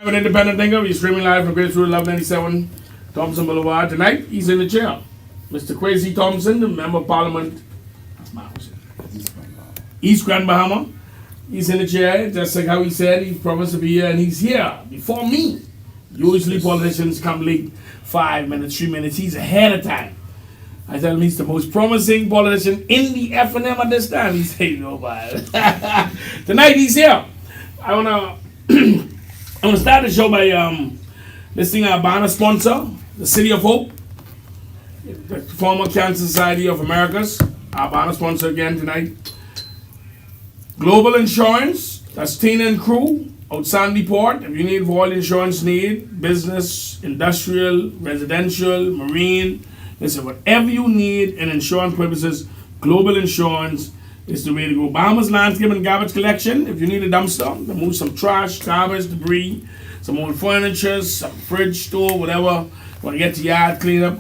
An independent thinker. We're streaming live from Great Road, Love 97, Thompson Boulevard. Tonight, he's in the chair. Mr. Kwasi Thompson, the Member of Parliament, that's my house. East Grand Bahama. He's in the chair, just like how he said he promised to be here, and he's here before me. Usually politicians come late, 5 minutes, 3 minutes. He's ahead of time. I tell him he's the most promising politician in the F&M at this time. He said, nobody. Tonight he's here. I wanna start the show by listing our banner sponsor, the City of Hope, the former Cancer Society of Americas. Our banner sponsor again tonight. Global Insurance, that's Tina and crew, out Sandy Port. If you need all insurance need, business, industrial, residential, marine, listen, whatever you need in insurance purposes, Global Insurance is the way to go. Bahamas Landscape and Garbage Collection, if you need a dumpster to move some trash, garbage, debris, some old furniture, some fridge, store, whatever, want to get your yard cleaned up,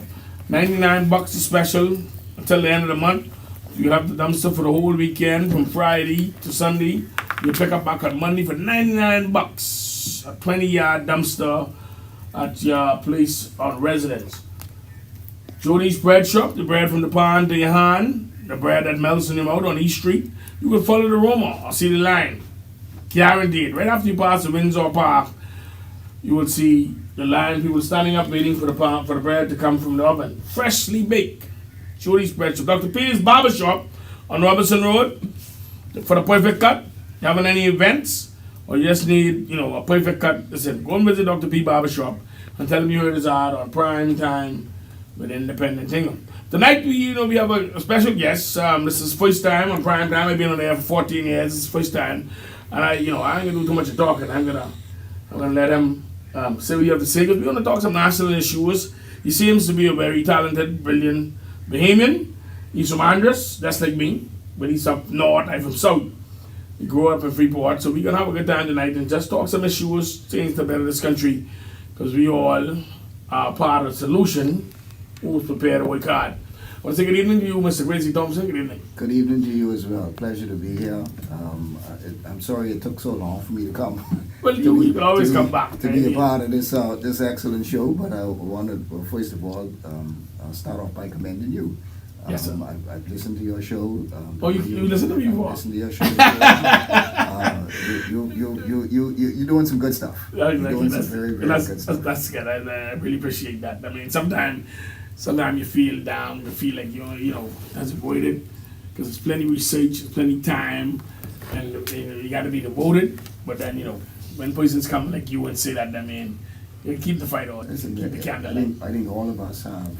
$99 is special until the end of the month. You have the dumpster for the whole weekend from Friday to Sunday. You pick up back on Monday for $99. A 20-yard dumpster at your place on residence. Jody's Bread Shop, the bread from the pond to your hand, the bread that melts in your mouth on East Street. You can follow the aroma or see the line. Guaranteed. Right after you pass the Windsor Park, you will see the line, people standing up waiting for the bread to come from the oven. Freshly baked. Jody's Bread Shop. Dr. P's Barber Shop on Robinson Road for the perfect cut. You having any events or you just need, a perfect cut, listen, go and visit Dr. P Barber Shop and tell him you heard his ad on Primetime with Independent Thinker. Tonight we have a special guest. This is first time on Primetime. I've been on there for 14 years. This is first time, and I ain't gonna do too much of talking. I'm gonna let him say what you have to say because we're gonna talk some national issues. He seems to be a very talented, brilliant Bahamian. He's from Andros, just like me, but he's up north. I'm from south. He grew up in Freeport, so we're gonna have a good time tonight and just talk some issues, things to better this country, because we all are part of the solution. Who's prepared to work hard? I want to say good evening to you, Mr. Kwasi Thompson. Good evening. Good evening to you as well. Pleasure to be here. I'm sorry it took so long for me to come. Well, you can always come back. To be a part of this excellent show, but I wanted, first of all, I'll start off by commending you. Yes, sir. I've listened to your show. You listened to me before? I've listened to your show. You're doing some good stuff. Exactly. You're doing some very, very good stuff. That's good. I really appreciate that. I mean, sometimes you feel down, you feel like that's avoided because there's plenty of research, there's plenty of time, and you got to be devoted. But then when persons come like you and say that, I mean, you keep the fight on, keep the candle lit. I think all of us have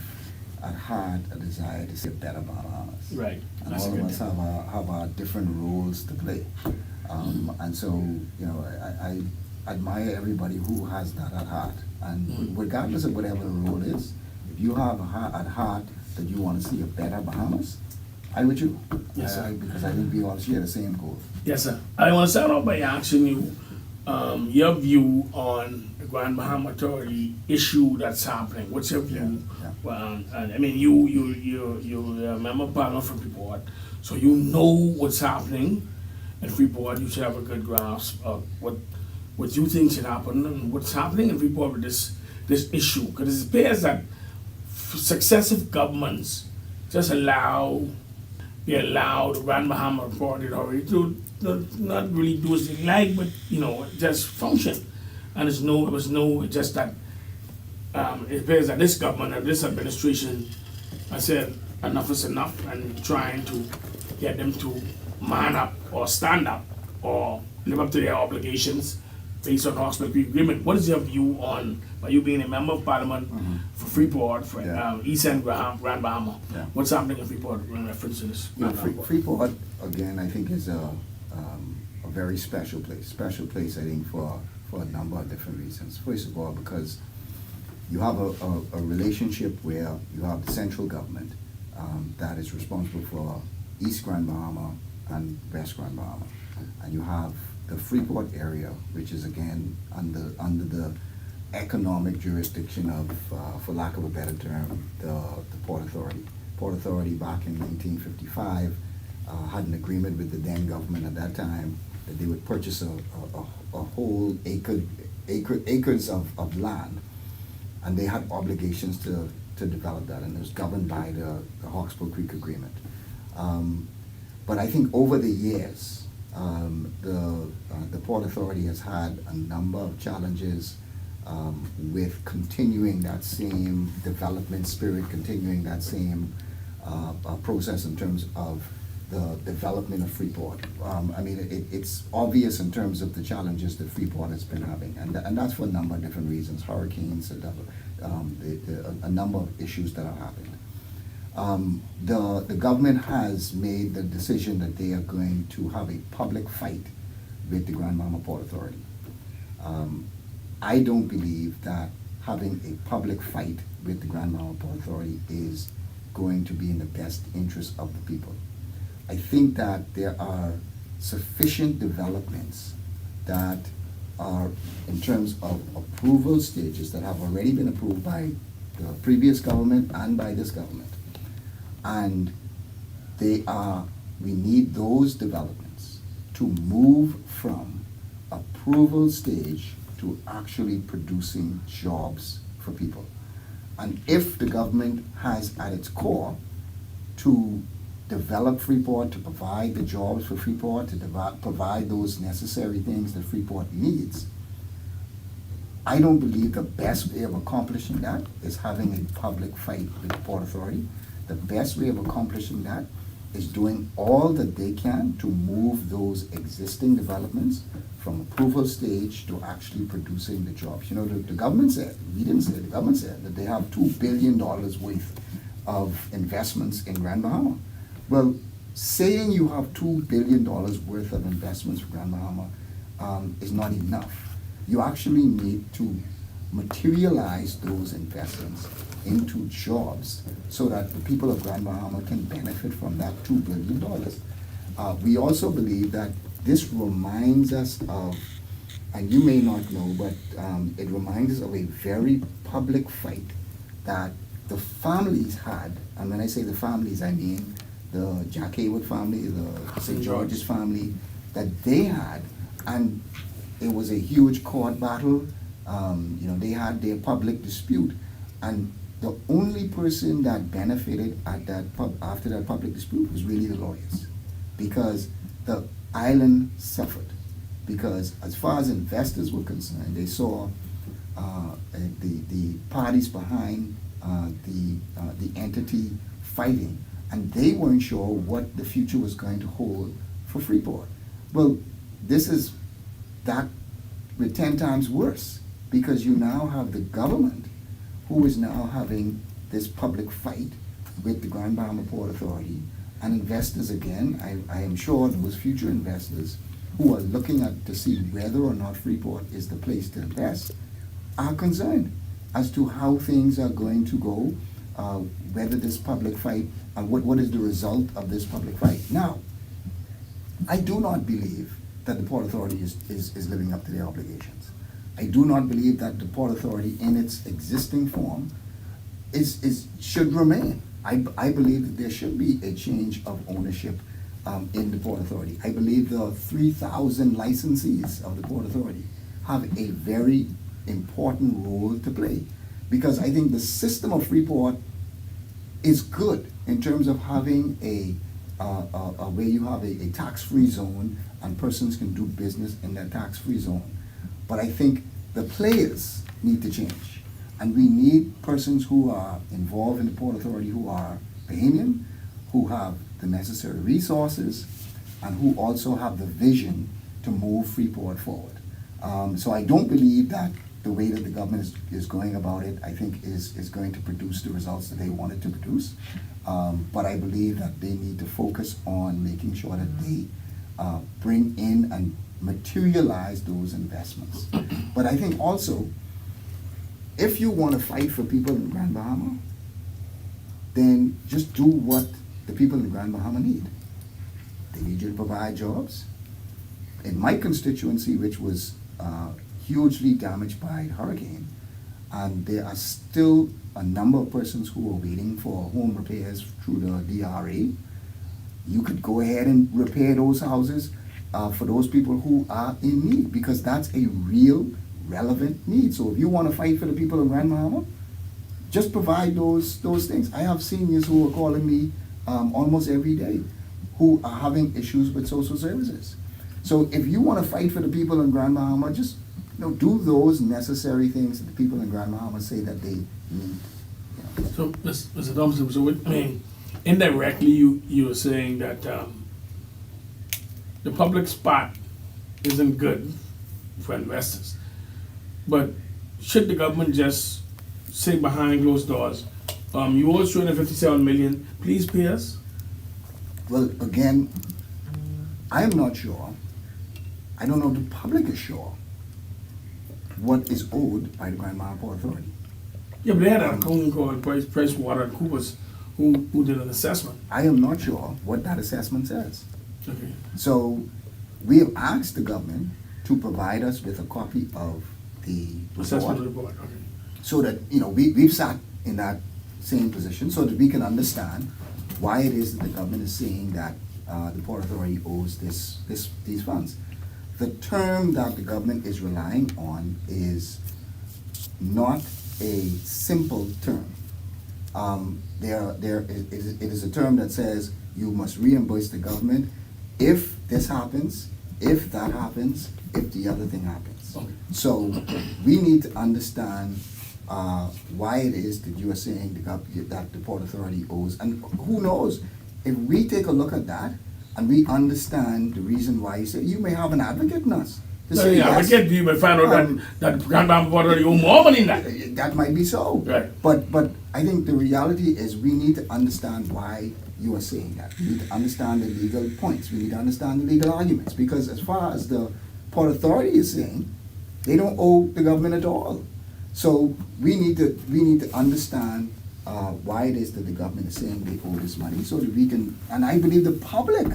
at heart a desire to see a better Bahamas. Right. And all of us have our different roles to play. And so, I admire everybody who has that at heart. And regardless of whatever the role is, if you have at heart that you want to see a better Bahamas, I'm with you. Yes, sir. Because I think we all share the same goal. Yes, sir. I want to start off by asking you your view on the Grand Bahama Authority issue that's happening. What's your view? Yeah. Well, I mean, you're a member of Parliament from Freeport, so you know what's happening in Freeport. You should have a good grasp of what you think should happen and what's happening in Freeport with this issue. Because it appears that successive governments just allow the Grand Bahama Authority to not really do as they like, but just function. And it was just that it appears that this government and this administration, I said enough is enough, and trying to get them to man up or stand up or live up to their obligations based on Hospital Agreement. What is your view on, by you being a member of Parliament for Freeport, for East End Grand Bahama, what's happening in Freeport in reference to this? Freeport, again, I think is a very special place. Special place, I think, for a number of different reasons. First of all, because you have a relationship where you have the central government that is responsible for East Grand Bahama and West Grand Bahama. And you have the Freeport area, which is again under the economic jurisdiction of, for lack of a better term, the Port Authority. Port Authority back in 1955 had an agreement with the then government at that time that they would purchase a whole acres of land, and they had obligations to develop that, and it was governed by the Hawkesbury Creek Agreement. But I think over the years, the Port Authority has had a number of challenges with continuing that same development spirit, continuing that same process in terms of the development of Freeport. I mean, it's obvious in terms of the challenges that Freeport has been having, and that's for a number of different reasons, hurricanes, a number of issues that are happening. The government has made the decision that they are going to have a public fight with the Grand Bahama Port Authority. I don't believe that having a public fight with the Grand Bahama Port Authority is going to be in the best interest of the people. I think that there are sufficient developments that are in terms of approval stages that have already been approved by the previous government and by this government. And we need those developments to move from approval stage to actually producing jobs for people. And if the government has at its core to develop Freeport, to provide the jobs for Freeport, to provide those necessary things that Freeport needs, I don't believe the best way of accomplishing that is having a public fight with the Port Authority. The best way of accomplishing that is doing all that they can to move those existing developments from approval stage to actually producing the jobs. You know, the government said, we didn't say, the government said that they have $2 billion worth of investments in Grand Bahama. Well, saying you have $2 billion worth of investments for Grand Bahama is not enough. You actually need to materialize those investments into jobs so that the people of Grand Bahama can benefit from that $2 billion. We also believe that this reminds us of, and you may not know, but it reminds us of a very public fight that the families had, and when I say the families, I mean the Jack Haywood family, the St. George's family, that they had, and it was a huge court battle. You know, they had their public dispute, and the only person that benefited at after that public dispute was really the lawyers, because the island suffered. Because as far as investors were concerned, they saw the parties behind the entity fighting, and they weren't sure what the future was going to hold for Freeport. Well, this is that with 10 times worse, because you now have the government who is now having this public fight with the Grand Bahama Port Authority, and investors again, I am sure those future investors who are looking at to see whether or not Freeport is the place to invest are concerned as to how things are going to go, whether this public fight, what is the result of this public fight. Now, I do not believe that the Port Authority is living up to their obligations. I do not believe that the Port Authority in its existing form should remain. I believe that there should be a change of ownership in the Port Authority. I believe the 3,000 licensees of the Port Authority have a very important role to play, because I think the system of Freeport is good in terms of having a where you have a tax-free zone and persons can do business in that tax-free zone. But I think the players need to change, and we need persons who are involved in the Port Authority who are Bahamian, who have the necessary resources, and who also have the vision to move Freeport forward. So I don't believe that the way that the government is going about it, I think is going to produce the results that they wanted to produce. But I believe that they need to focus on making sure that they bring in and materialize those investments. But I think also, if you want to fight for people in Grand Bahama, then just do what the people in Grand Bahama need. They need you to provide jobs. In my constituency, which was hugely damaged by hurricane, and there are still a number of persons who are waiting for home repairs through the DRA. You could go ahead and repair those houses for those people who are in need, because that's a real relevant needs. So if you want to fight for the people in Grand Bahama, just provide those things. I have seniors who are calling me almost every day who are having issues with social services. So if you want to fight for the people in Grand Bahama, just do those necessary things that the people in Grand Bahama say that they need. So, Mr. Thompson, so I mean, indirectly, you were saying that the public spot isn't good for investors, but should the government just say behind closed doors, you owe us $257 million, please pay us? Well, again, I am not sure. I don't know if the public is sure what is owed by the Grand Bahama Port Authority. Yeah, but they had a company called PricewaterhouseCoopers who did an assessment. I am not sure what that assessment says. Okay. So we have asked the government to provide us with a copy of the Assessment report, report, okay. so that we've sat in that same position so that we can understand why it is that the government is saying that the Port Authority owes these funds. The term that the government is relying on is not a simple term. It is a term that says you must reimburse the government if this happens, if that happens, if the other thing happens. Okay. So we need to understand why it is that you are saying that the Port Authority owes, and who knows, if we take a look at that and we understand the reason why you say, you may have an advocate in us. To say, yes, you may find out that Grand Bahama Port Authority owe more money than that. that might be so. Right. But I think the reality is we need to understand why you are saying that. We need to understand the legal points. We need to understand the legal arguments. Because as far as the Port Authority is saying, they don't owe the government at all. So we need to understand why it is that the government is saying they owe this money, so that we can, and I believe the public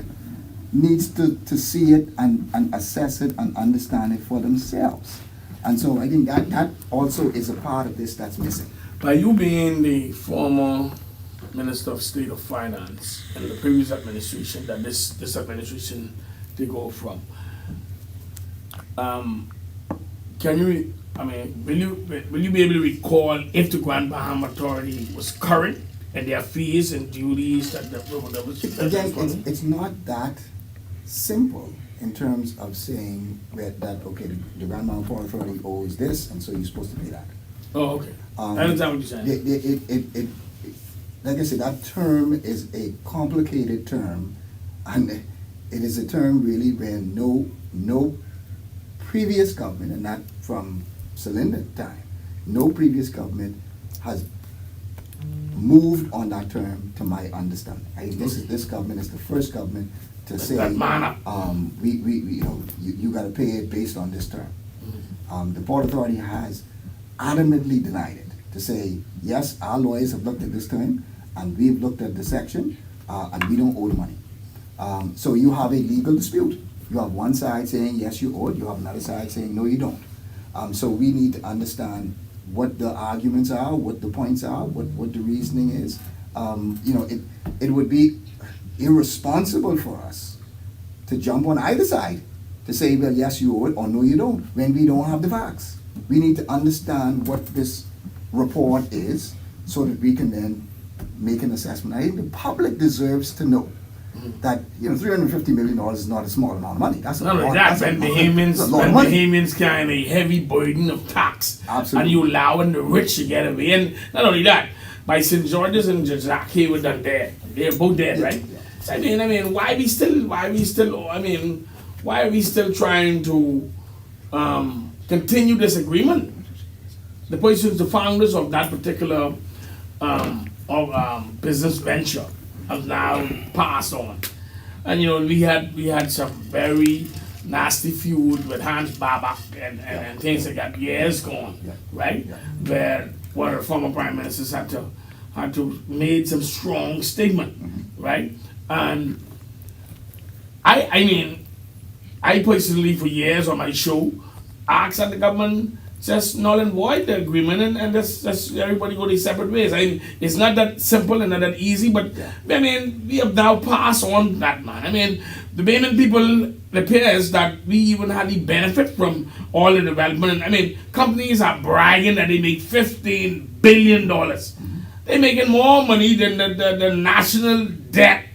needs to see it and assess it and understand it for themselves. And so I think that also is a part of this that's missing. By you being the former Minister of State of Finance in the previous administration that this administration did go from, can you, will you be able to recall if the Grand Bahama Authority was current and their fees and duties that was Again, it's not that simple in terms of saying that okay, the Grand Bahama Port Authority owes this, and so you're supposed to pay that. Oh, okay. I understand what you're saying. It like I said, that term is a complicated term, and it is a term really where no previous government, and not from Cylinder time, no previous government has moved on that term to my understanding. I think this government is the first government to say, you got to pay it based on this term. The Port Authority has adamantly denied it, to say, yes, our lawyers have looked at this term, and we've looked at the section, and we don't owe the money. So you have a legal dispute. You have one side saying, yes, you owe it. You have another side saying, no, you don't. So we need to understand what the arguments are, what the points are, what the reasoning is. It would be irresponsible for us to jump on either side to say, well, yes, you owe it, or no, you don't, when we don't have the facts. We need to understand what this report is so that we can then make an assessment. I think the public deserves to know that $350 million is not a small amount of money. That's not only that, when Bahamians carrying a heavy burden of tax, absolutely, and you allowing the rich to get away, and not only that, by St. George's and Jack Hayward done dead. They're both dead, right? So, I mean, why are we still trying to continue this agreement? The persons, the founders of that particular business venture have now passed on, and we had some very nasty feud with Hans Babak and things like that years gone, right? Where one of the former prime ministers had to made some strong statement, right? And I personally for years on my show asked that the government just null and void the agreement and just everybody go their separate ways. It's not that simple and not that easy, but we have now passed on that, man. The Bahamian people, appears that we even hardly benefit from all the development. I mean, companies are bragging that they make $15 billion. They're making more money than the national debt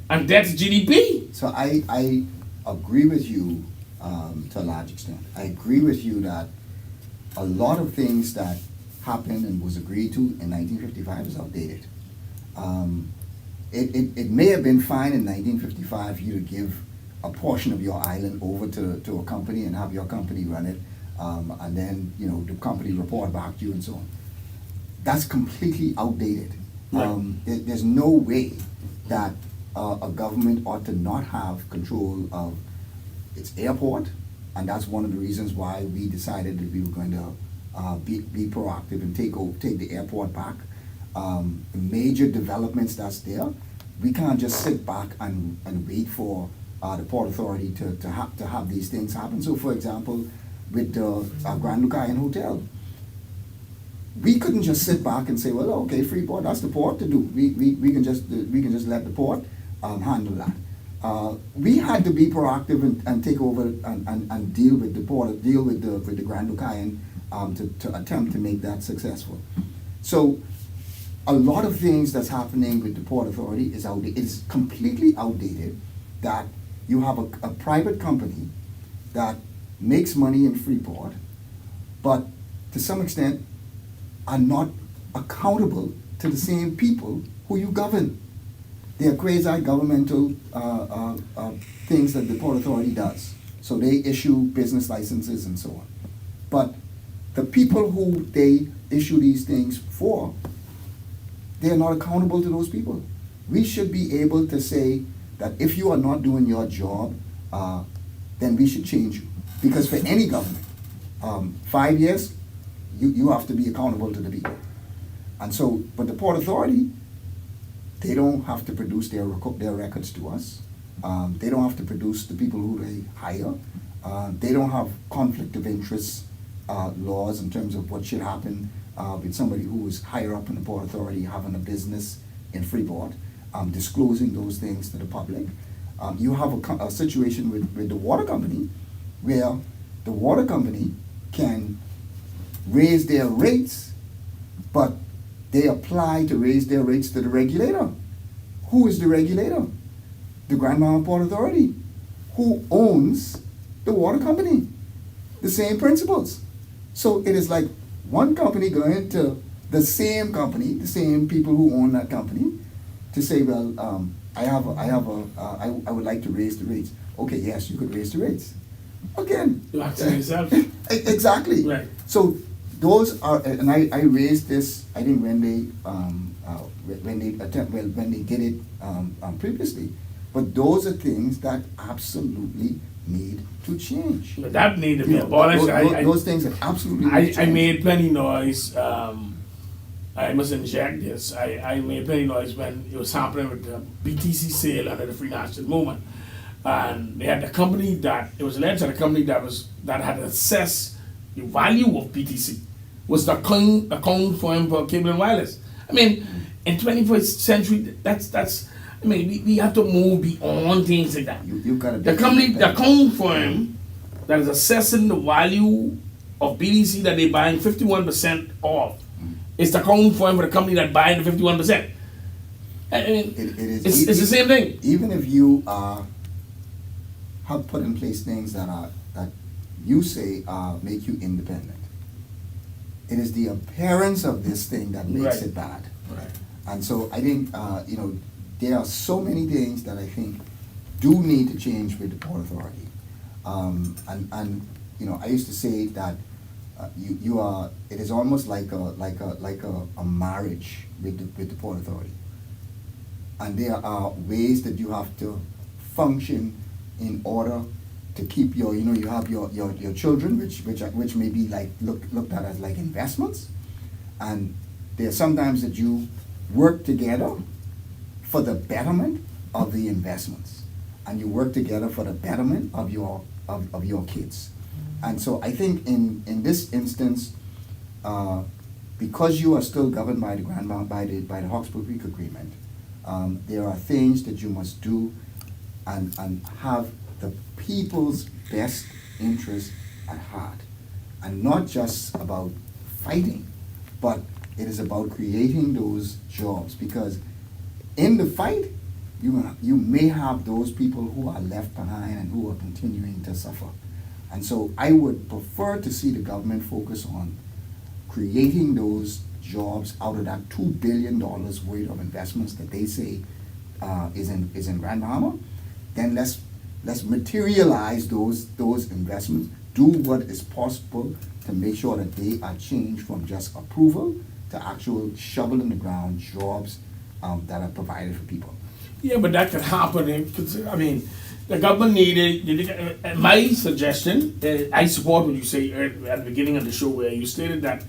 and debt to GDP. So I agree with you to a large extent. I agree with you that a lot of things that happened and was agreed to in 1955 is outdated. It may have been fine in 1955 for you to give a portion of your island over to a company and have your company run it, and then the company report back to you and so on. That's completely outdated. Right. There's no way that a government ought to not have control of its airport, and that's one of the reasons why we decided that we were going to be proactive and take the airport back. The major developments that's there, we can't just sit back and wait for the Port Authority to have these things happen. So, for example, with the Grand Lucayan Hotel, we couldn't just sit back and say, well, okay, Freeport, that's the port to do. We can just let the port handle that. We had to be proactive and take over and deal with the port, deal with the Grand Lucayan to attempt to make that successful. So a lot of things that's happening with the Port Authority is outdated. It's completely outdated that you have a private company that makes money in Freeport, but to some extent are not accountable to the same people who you govern. They are quasi-governmental things that the Port Authority does. So they issue business licenses and so on. But the people who they issue these things for, they are not accountable to those people. We should be able to say that if you are not doing your job, then we should change you. Because for any government, 5 years, you have to be accountable to the people. And so, but the Port Authority, they don't have to produce their records to us. They don't have to produce the people who they hire. They don't have conflict of interest laws in terms of what should happen with somebody who is higher up in the Port Authority having a business in Freeport, disclosing those things to the public. You have a situation with the water company where the water company can raise their rates, but they apply to raise their rates to the regulator. Who is the regulator? The Grand Bahama Port Authority, who owns the water company. The same principles. So it is like one company going to the same company, the same people who own that company, to say, well, I would like to raise the rates. Okay, yes, you could raise the rates. Again. You have to yourself. Exactly. Right. So those are, and I raised this, I think when they did it previously, but those are things that absolutely need to change. But that need to be abolished. Those things that absolutely need to change. I made plenty noise. I must inject this. I made plenty noise when it was happening with the BTC sale under the Free National Movement. And they had the company that, it was alleged that a company that had assessed the value of BTC was the account firm for cable and wireless. I mean, in 21st century, that's I mean, we have to move beyond things like that. You've got to the company, the account firm that is assessing the value of BTC that they're buying 51% of, is the account firm for the company that buying the 51%. I mean, it's the same thing. Even if you have put in place things that you say make you independent, it is the appearance of this thing that makes it bad. Right. And so I think there are so many things that I think do need to change with the Port Authority. I used to say that you are. It is almost like a marriage with the Port Authority, and there are ways that you have to function in order to keep your, you have your children, which may be like looked at as like investments, and there are sometimes that you work together for the betterment of the investments, and you work together for the betterment of your kids. And so I think in this instance, because you are still governed by the Hawkesbury Creek Agreement, there are things that you must do and have the people's best interest at heart, and not just about fighting, but it is about creating those jobs, because in the fight, you may have those people who are left behind and who are continuing to suffer. And so I would prefer to see the government focus on creating those jobs out of that $2 billion worth of investments that they say is in Grand Bahama. Then let's materialize those investments, do what is possible to make sure that they are changed from just approval to actual shovel in the ground jobs that are provided for people. Yeah, but that could happen. I mean, the government needed. My suggestion, I support what you say at the beginning of the show, where you stated that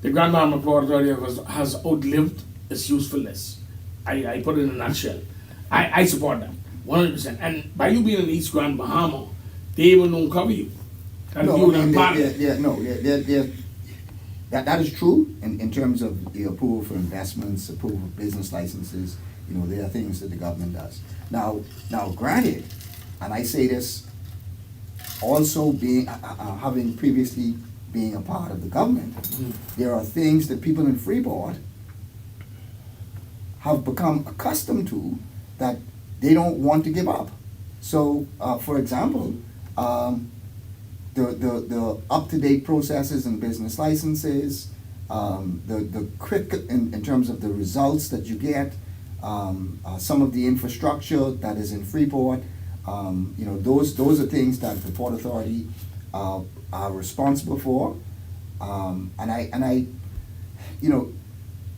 the Grand Bahama Port Authority has outlived its usefulness. I put it in a nutshell. I support that 100%. And by you being in East Grand Bahama, they even don't cover you. That is true in terms of the approval for investments, approval of business licenses. There are things that the government does. Now granted, and I say this also being having previously being a part of the government, there are things that people in Freeport have become accustomed to that they don't want to give up. So, for example, the up-to-date processes and business licenses, the quick in terms of the results that you get, some of the infrastructure that is in Freeport, those are things that the Port Authority are responsible for, and I,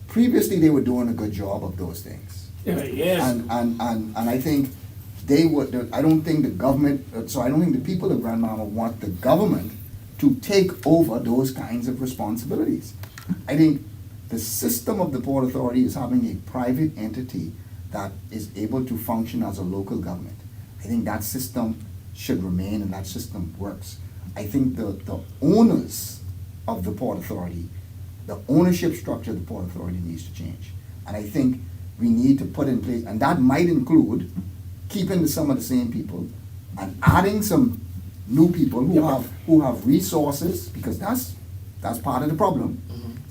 previously they were doing a good job of those things. Yes. And I think they would. I don't think the government. So I don't think the people of Grand Bahama want the government to take over those kinds of responsibilities. I think the system of the Port Authority is having a private entity that is able to function as a local government. I think that system should remain, and that system works. I think the owners of the Port Authority, the ownership structure of the Port Authority needs to change. And I think we need to put in place, and that might include keeping some of the same people and adding some new people who have resources, because that's part of the problem.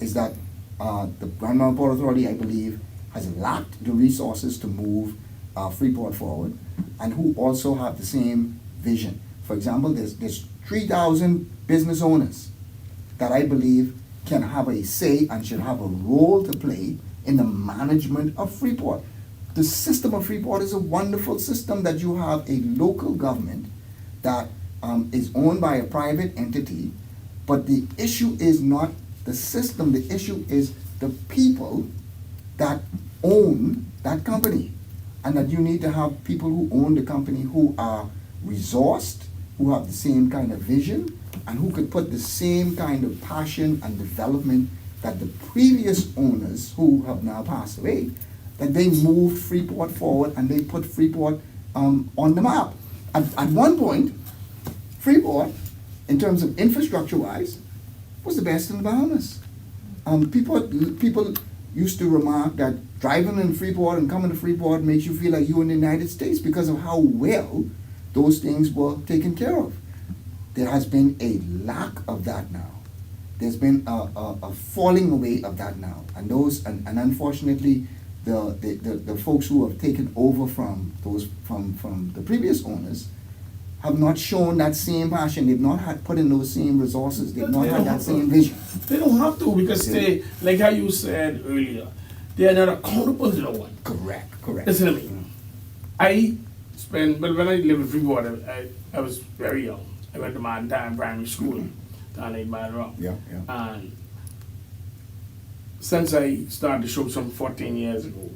Is that the Grand Bahama Port Authority, I believe, has lacked the resources to move Freeport forward, and who also have the same vision. For example, there's 3,000 business owners that I believe can have a say and should have a role to play in the management of Freeport. The system of Freeport is a wonderful system, that you have a local government that is owned by a private entity, but the issue is not the system, the issue is the people that own that company. And that you need to have people who own the company who are resourced, who have the same kind of vision, and who could put the same kind of passion and development that the previous owners, who have now passed away, that they moved Freeport forward and they put Freeport on the map. At one point, Freeport, in terms of infrastructure-wise, was the best in the Bahamas. People used to remark that driving in Freeport and coming to Freeport makes you feel like you're in the United States because of how well those things were taken care of. There has been a lack of that now. There's been a falling away of that now, and unfortunately, the folks who have taken over from the previous owners have not shown that same passion. They've not had put in those same resources. They've not had that same vision. They don't have to, because they, like how you said earlier, they are not accountable to no one. Correct. Listen to me. But when I lived in Freeport, I was very young. I went to my entire primary school down in Rock. Yeah. And since I started the show some 14 years ago,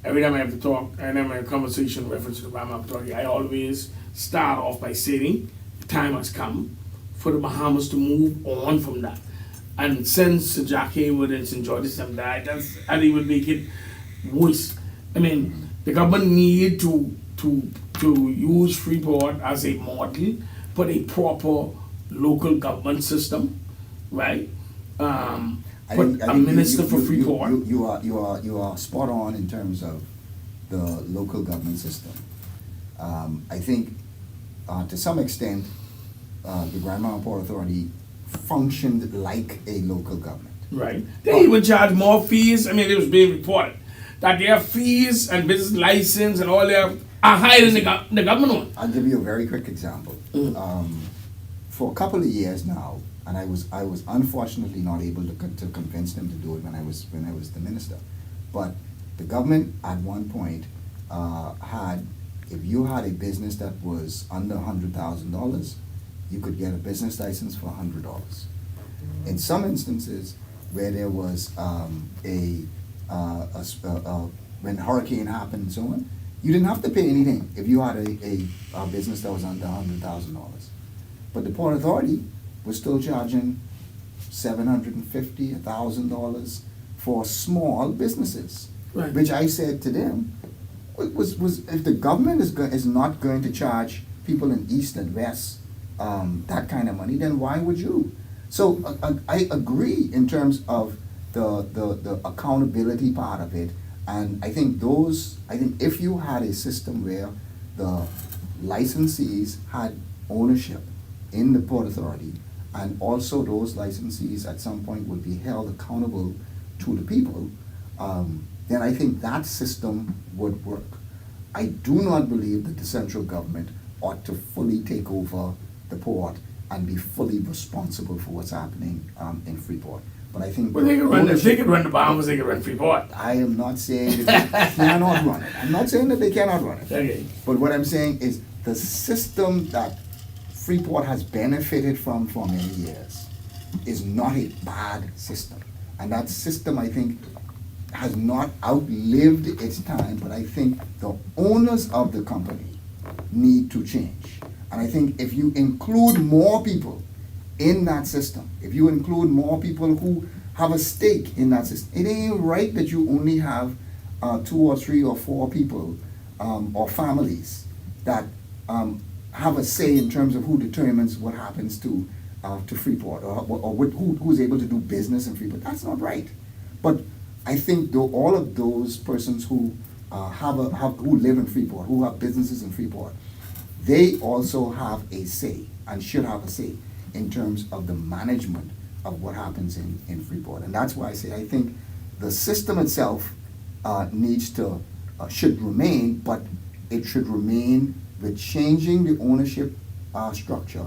every time I have to talk, and I have a conversation reference to the Bahama Authority, I always start off by saying the time has come for the Bahamas to move on from that. And since Jack Haywood and St. George's have died, and it would make it worse. I mean, the government need to use Freeport as a model, but a proper local government system, right? Put a minister for Freeport. You are spot on in terms of the local government system. I think to some extent, the Grand Mountain Port Authority functioned like a local government. Right. They even charge more fees. I mean, it was being reported that their fees and business license and all their are higher than the government one. I'll give you a very quick example. For a couple of years now, and I was unfortunately not able to convince them to do it when I was the minister, but the government at one point had, if you had a business that was under $100,000, you could get a business license for $100. In some instances, where there was when hurricane happened and so on, you didn't have to pay anything if you had a business that was under $100,000. But the Port Authority was still charging $750, $1,000 for small businesses, Right. which I said to them was if the government is not going to charge people in East and West that kind of money, then why would you? So I agree in terms of the accountability part of it, and I think if you had a system where the licensees had ownership in the Port Authority, and also those licensees at some point would be held accountable to the people, then I think that system would work. I do not believe that the central government ought to fully take over the port and be fully responsible for what's happening in Freeport. But I think Well, they could run the Bahamas, they could run Freeport. I am not saying that they cannot run it. I'm not saying that they cannot run it. Okay. But what I'm saying is the system that Freeport has benefited from for many years is not a bad system. And that system, I think, has not outlived its time, but I think the owners of the company need to change. And I think if you include more people in that system, if you include more people who have a stake in that system, it ain't right that you only have 2 or 3 or 4 people or families that have a say in terms of who determines what happens to Freeport or who's able to do business in Freeport. That's not right. But I think all of those persons who who live in Freeport, who have businesses in Freeport, they also have a say and should have a say in terms of the management of what happens in Freeport. And that's why I say I think the system itself should remain, but it should remain with changing the ownership structure,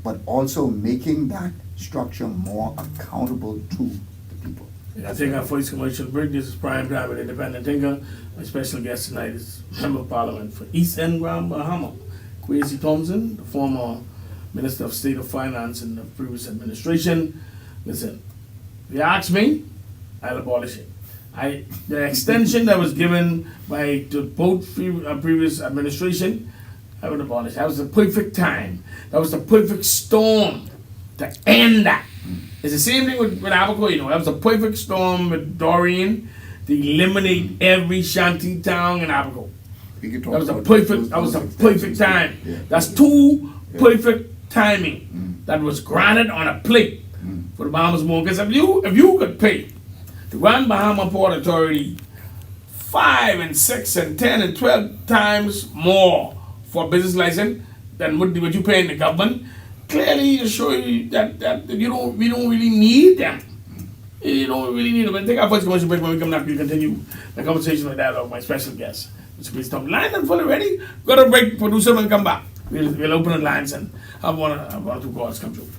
but also making that structure more accountable to the people. I think our first commercial break. This is Primetime with Independent Thinker. My special guest tonight is Member of Parliament for East End Grand Bahama, Kwasi Thompson, the former Minister of State of Finance in the previous administration. Listen, if you ask me, I'll abolish it. The extension that was given by both previous administration, I would abolish. That was the perfect time. That was the perfect storm to end that. It's the same thing with Abaco, you know. That was the perfect storm with Dorian to eliminate every shanty town in Abaco. That was a perfect time. Yeah. That's two perfect timing that was granted on a plate for the Bahamas more. Because if you could pay the Grand Bahama Port Authority 5 and 6 and 10 and 12 times more for a business license than what you pay in the government, clearly it shows you that we don't really need them. You don't really need them. But take our first commercial break. When we come back, we'll continue the conversation with dialogue with my special guest, Mr. Kwasi Thompson. Lines are fully ready. Got a break, producer, when we come back. We'll open the lines and have one or two calls come through.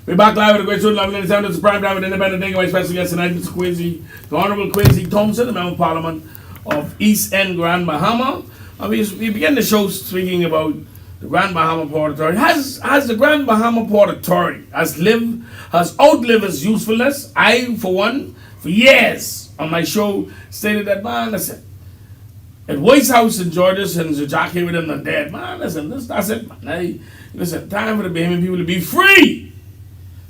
We're back live with a great show, Love 97. It's Primetime with Independent Thinker. My special guest tonight, Mr. Kwasi, the Honorable Kwasi Thompson, the Member of Parliament of East End, Grand Bahama. We began the show speaking about the Grand Bahama Port Authority. Has the Grand Bahama Port Authority has outlived its usefulness? I, for one, for years on my show, stated that, man, listen, at White House in Georgia, since the Jack with them are dead, man, listen, that's it, man. Listen, time for the Bahamian people to be free.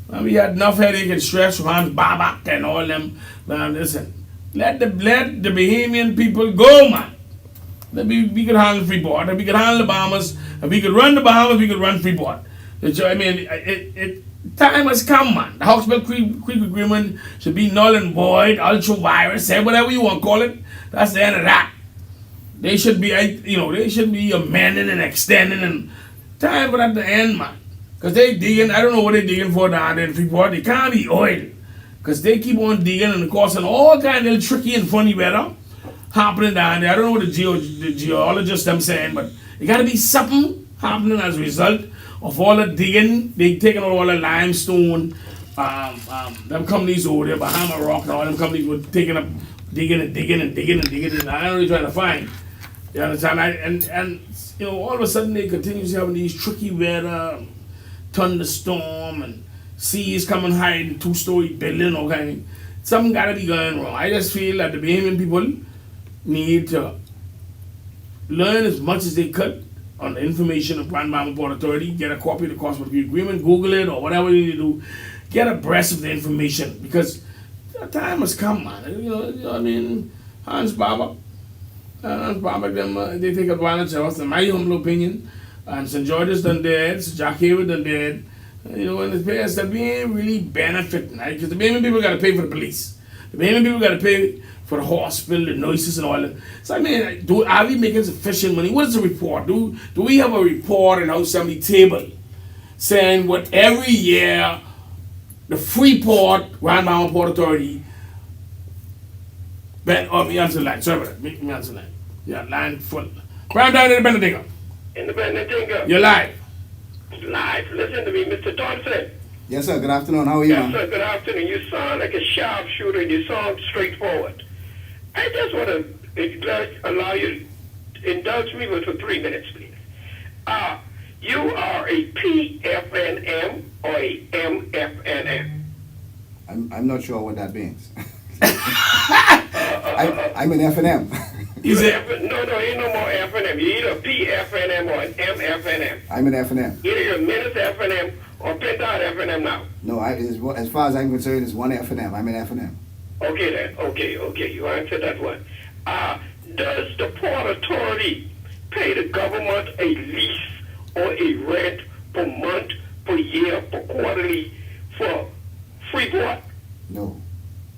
Man, we had enough headache and stress from Hans Babak and all them. Man, listen, let the Bahamian people go, man. We could handle Freeport, and we could handle the Bahamas, and we could run the Bahamas, we could run Freeport. I mean, time has come, man. The Hawksbill Creek Agreement should be null and void, ultra-virus, say whatever you want to call it. That's the end of that. They should be, they should be amending and extending, and time for that to end, man. Because they digging, I don't know what they're digging for down there in Freeport. They can't be oil. Because they keep on digging and causing all kind of tricky and funny weather happening down there. I don't know what the geologists them saying, but it got to be something happening as a result of all the digging. They taking all the limestone, them companies over there, Bahama Rock and all them companies were taking up, digging and I don't really trying to find. You understand? And all of a sudden they continuously having these tricky weather, thunderstorm, and seas coming high in 2-story building, okay? Something gotta be going wrong. I just feel that the Bahamian people need to learn as much as they could on the information of Grand Bahama Port Authority, get a copy of the Cross-Border Agreement, Google it, or whatever you need to do, get abreast of the information, because the time has come, man. You know what I mean? Hans Babak, them, they take advantage of us, in my humble opinion. And St. George's done dead, St. Jack Hayward done dead. And the players that we ain't really benefiting, right? Because the Bahamian people got to pay for the police. The Bahamian people got to pay for the hospital, the nurses, and all that. So I mean, are we making sufficient money? What is the report? Do we have a report in House Assembly table saying what every year the Freeport Grand Bahama Port Authority? Me answer the line. Sorry about that. Me answer the line. Yeah, line full. Primetime Independent Thinker. Independent Thinker. You're live. Live. Listen to me, Mr. Thompson. Yes, sir. Good afternoon. How are you, Yes, man? sir. Good afternoon. You sound like a sharpshooter, and you sound straightforward. I just want to allow you to indulge me for 3 minutes, please. You are a PFNM or a MFNM? I'm not sure what that means. I'm an FNM. No, ain't no more FNM. You're either PFNM or an MFNM. I'm an FNM. Either you're Menace FNM or Pentad FNM now. No, as far as I'm concerned, it's one FNM. I'm an FNM. Okay then. Okay. You answered that one. Does the Port Authority pay the government a lease or a rent per month, per year, per quarterly for Freeport? No.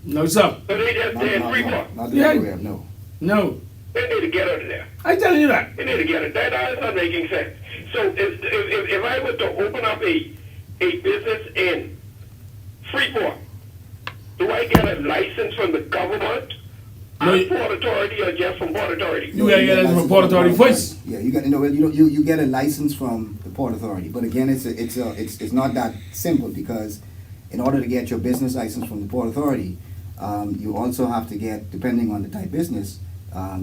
No, sir. So they just did Freeport. Not that I'm aware of, no. No. They need to get out of there. I tell you that. They need to get it. That is not making sense. So if I were to open up a business in Freeport, do I get a license from the government, Port Authority, or just from Port Authority? You gotta get it from Port Authority first. Yeah, you get a license from the Port Authority, but again, it's not that simple, because in order to get your business license from the Port Authority, you also have to get, depending on the type of business,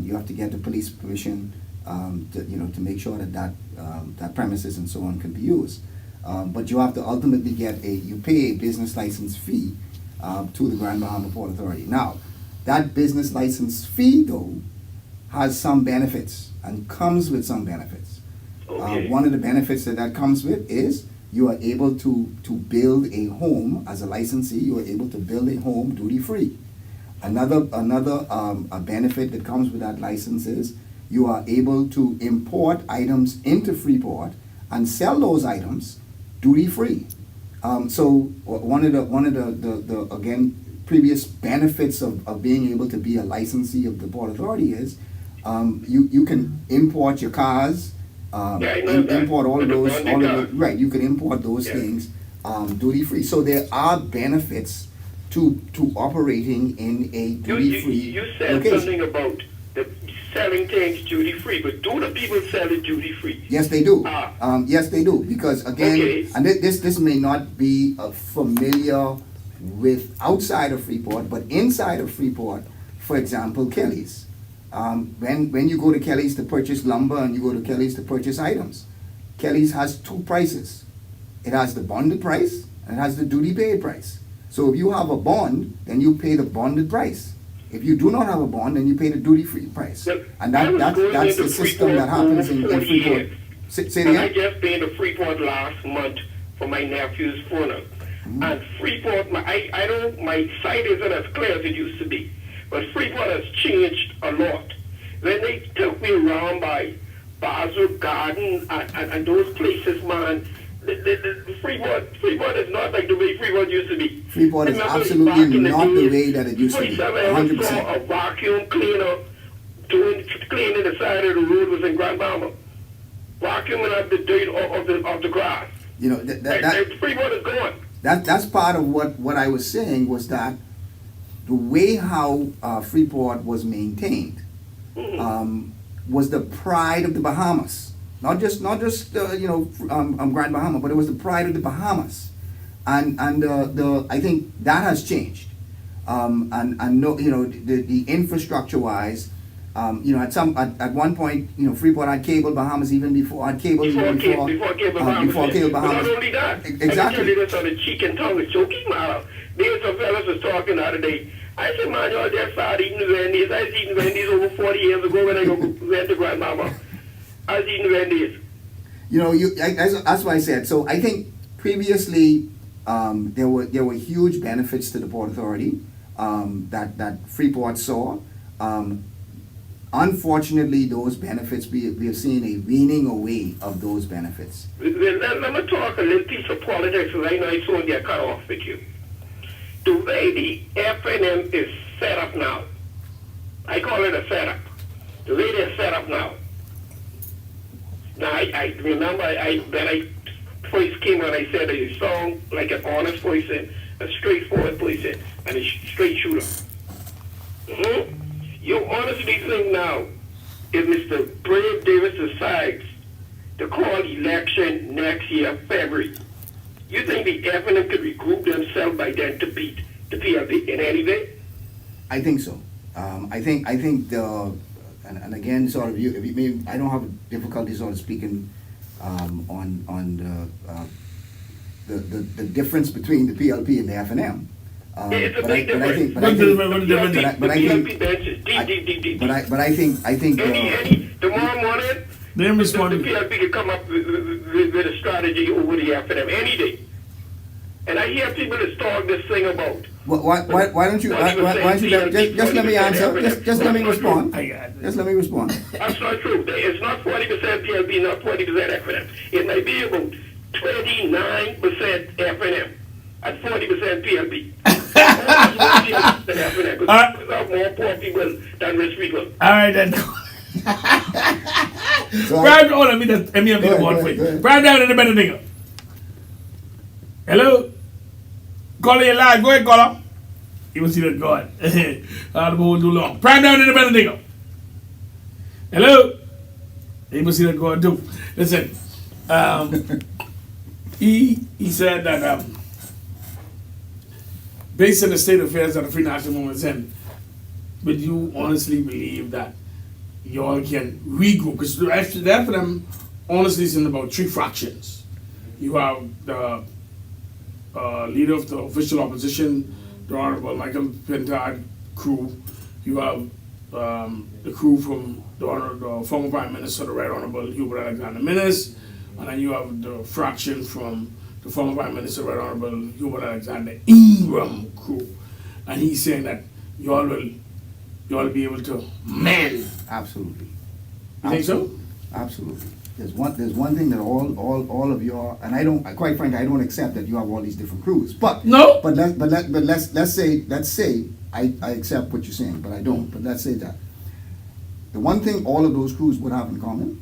you have to get the police permission to make sure that premises and so on can be used. But you have to ultimately you pay a business license fee to the Grand Bahama Port Authority. Now, that business license fee, though, has some benefits and comes with some benefits. Okay. One of the benefits that comes with is you are able to build a home as a licensee. You are able to build a home duty-free. Another benefit that comes with that license is you are able to import items into Freeport and sell those items duty-free. So one of the again previous benefits of being able to be a licensee of the Port Authority is you can import your cars. Import all of those, right? You can import those things duty free. So there are benefits to operating in a duty free You said location. something about the selling things duty free, but do the people sell it duty free? Yes, they do. Ah. Yes, they do. Because again, Okay. and this may not be familiar with outside of Freeport, but inside of Freeport, for example, Kelly's. When you go to Kelly's to purchase lumber and you go to Kelly's to purchase items, Kelly's has two prices. It has the bonded price and it has the duty paid price. So if you have a bond, then you pay the bonded price. If you do not have a bond, then you pay the duty-free price. Well, And I was that's going into the system Freeport that happens over in 40 Freeport. years. Say it And I again? just been to Freeport last month for my nephew's funeral. Mm-hmm. And Freeport, my sight isn't as clear as it used to be. But Freeport has changed a lot. When they took me around by Basel Garden and those places, man, the Freeport is not like the way Freeport used to be. Freeport is Remember back absolutely in the not the days, way that it used to be. first time I ever 100%. saw a vacuum cleaner cleaning the side of the road was in Grand Bahama. Vacuuming up the dirt of the grass. You know, And Freeport is gone. that's part of what I was saying was that the way how Freeport was maintained was the pride of the Bahamas. Not just Grand Bahama, but it was the pride of the Bahamas, and I think that has changed, and no, the infrastructure wise, at one point, Freeport had cable Bahamas even before had cable Before Cable Bahamas. before cable But Bahamas. not only that, I can Exactly. tell you this on the cheek and tongue is choking out. There was some fellas was talking the other day. I said, man, y'all just started eating Wendy's. I was eating Wendy's over 40 years ago when I went to Grandmama. I was eating Wendy's. That's what I said. So I think previously there were huge benefits to the Port Authority that Freeport saw. Unfortunately, those benefits, we have seen a weaning away of those benefits. Let me talk a little piece of politics, because I know I soon get cut off with you. The way the FNM is set up now, I call it a setup. The way they're set up now. Now, I remember when I first came on, I said that you sound like an honest person, a straightforward person, and a straight shooter. Mm-hmm. You honestly think now, if Mr. Brave Davis decides to call election next year, February, you think the FNM could regroup themselves by then to beat the PLP in any way? I think so. I think and again, sort of I don't have difficulty sort of speaking on the difference between the PLP and the FNM. It's a big difference. But I think tomorrow morning, Then respond. the PLP could come up with a strategy over the FNM any day. And I hear people that talk this thing about. why don't you just let me answer? Just let me respond. Just let me respond. That's not true. It's not 40% PLP, not 40% FNM. It may be about 29% FNM and 40% PLP. FNM, because we have more poor people than rich people. All right then. So Brian, let me have the one for you. Brian down in the better nigga. Hello? Caller, you live. Go ahead, caller. You will see that God. I'll hold too long. Prime down in the better nigga. Hello? You will see that God too. Listen, he said that based on the state of affairs that the Free National Movement is in, but you honestly believe that y'all can regroup? Because the FNM honestly is in about three fractions. You have the leader of the official opposition, the Honorable Michael Pintard crew. You have the crew from the former Prime Minister, the Right Honorable Hubert Alexander Minnis, and then you have the fraction from the former Prime Minister, Right Honorable Hubert Alexander Ingram crew. And he's saying that y'all will be able to man. absolutely. You think so? Absolutely. There's one thing that all of y'all, and I don't, quite frankly, I don't accept that you have all these different crews. But No. let's say I accept what you're saying, but I don't. But let's say that the one thing all of those crews would have in common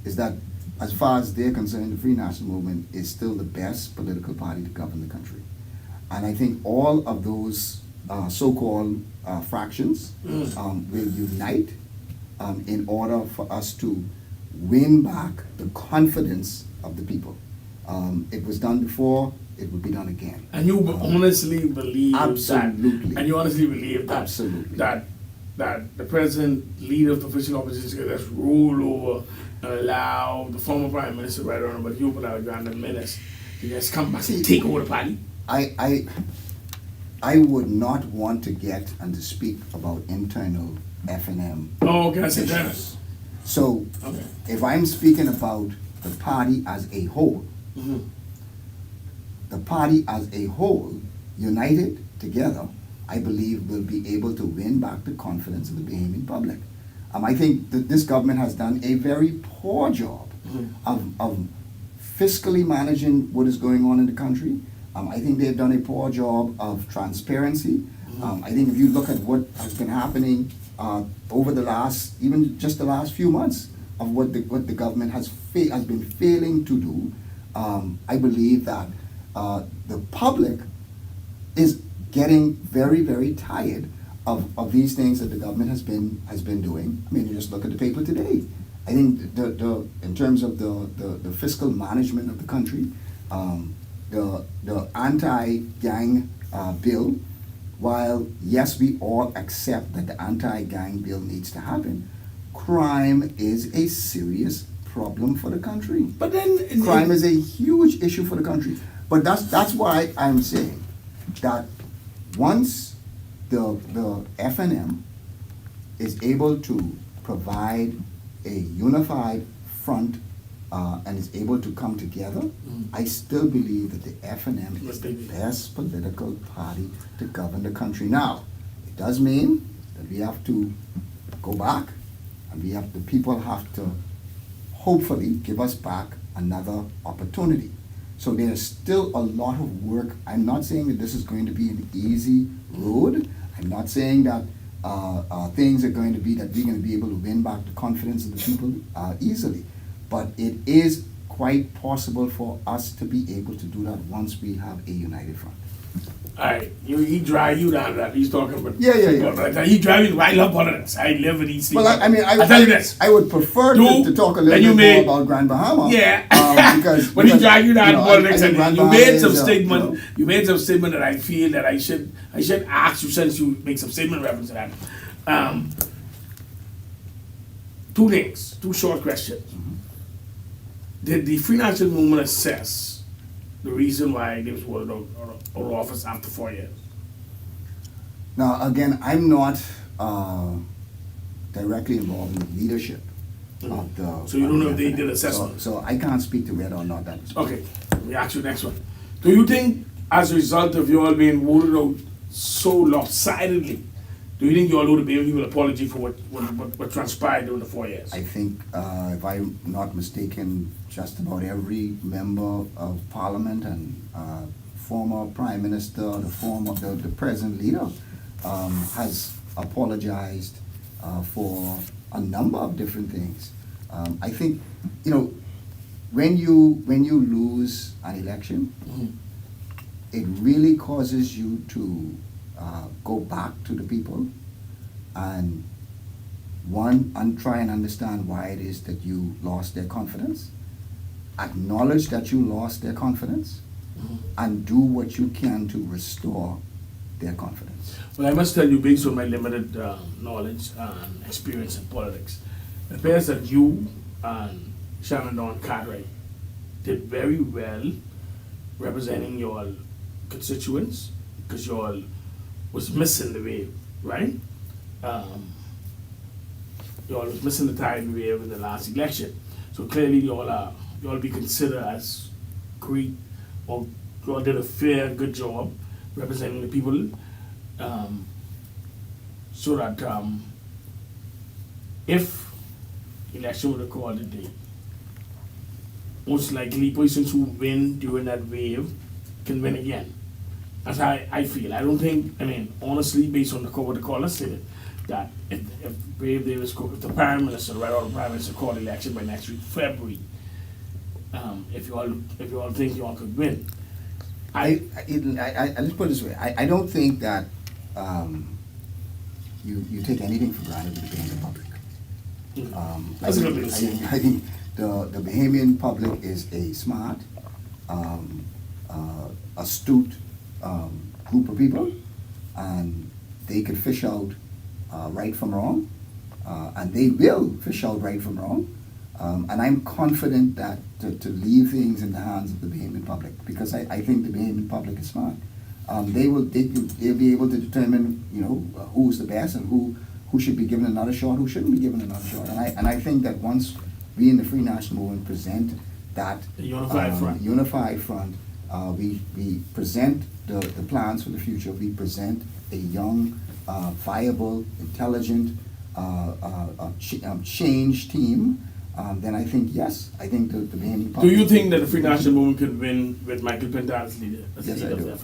is that, as far as they're concerned, the Free National Movement is still the best political party to govern the country. And I think all of those so-called fractions will unite in order for us to win back the confidence of the people. It was done before, it would be done again. And you honestly believe Absolutely. that, and you honestly believe that, Absolutely. that the president, leader of the official opposition, can just roll over and allow the former prime minister, Right Honorable Hubert Alexander Menace, to just come back and take over the party? I would not want to get and to speak about internal F&M Oh, okay, I see that. issues. So, Okay. if I'm speaking about the party as a whole, Mhm. the party as a whole, united together, I believe will be able to win back the confidence of the Bahamian public. I think that this government has done a very poor job of fiscally managing what is going on in the country. I think they've done a poor job of transparency. I think if you look at what has been happening over the last, even just the last few months, of what the government has been failing to do, I believe that the public is getting very, very tired of these things that the government has been doing. I mean, you just look at the paper today. I think the in terms of the fiscal management of the country, the anti-gang bill, while yes, we all accept that the anti-gang bill needs to happen, crime is a serious problem for the country. But then Crime is a huge issue for the country. But that's why I'm saying that once the FNM is able to provide a unified front and is able to come together, I still believe that the FNM is the best political party to govern the country. Now, it does mean that we have to go back, and the people have to hopefully give us back another opportunity. So there's still a lot of work. I'm not saying that this is going to be an easy road. I'm not saying that things are going to be, that we're going to be able to win back the confidence of the people easily. But it is quite possible for us to be able to do that once we have a united front. Alright, he drive you down that. He's talking about Yeah. He drive you. I love politics. I live in these things. Well, I tell you this. I would prefer to talk a little bit more about Grand Bahama. Yeah. Because But he drive you down politics, I and Grand you Bahama made some is, statement. You made some statement that I feel that I should ask you, since you make some statement reference to that. Two things, two short questions. Did the Free National Movement assess the reason why they was voted out of office after 4 years? Now, again, I'm not directly involved in the leadership of the. So you don't know if they did assessment? So I can't speak to whether or not that was. Okay, let me ask you the next one. Do you think, as a result of you all being voted out so lopsidedly, do you think you all owe the Bahamian people an apology for what transpired during the 4 years? I think, if I'm not mistaken, just about every member of parliament and former prime minister, the present leader, has apologized for a number of different things. I think, when you lose an election, it really causes you to go back to the people and try and understand why it is that you lost their confidence, acknowledge that you lost their confidence, and do what you can to restore their confidence. Well, I must tell you, based on my limited knowledge and experience in politics, it appears that you and Shannon Dawn Cartwright did very well representing your constituents, because you all was missing the wave, right? You all was missing the tide wave in the last election. So clearly you all be considered as great, or you all did a fair, good job representing the people, so that if election were to call today, most likely persons who win during that wave can win again. That's how I feel. I don't think, honestly, based on what the caller said, that if the Prime Minister, right, or the Prime Minister called election by next week, February, if you all think you all could win. Let's put it this way. I don't think that you take anything for granted with the Bahamian public. That's a good thing to see. I think the Bahamian public is a smart, astute group of people, and they can fish out right from wrong, and they will fish out right from wrong. And I'm confident that to leave things in the hands of the Bahamian public, because I think the Bahamian public is smart. They'll be able to determine, who's the best and who should be given another shot, who shouldn't be given another shot. And I think that once we in the Free National Movement present that unified front, we present the plans for the future. We present a young, viable, intelligent, change team. Then I think yes. I think the Bahamian public. Do you think that the Free National Movement could win with Michael Pintar as leader? Yes, I do.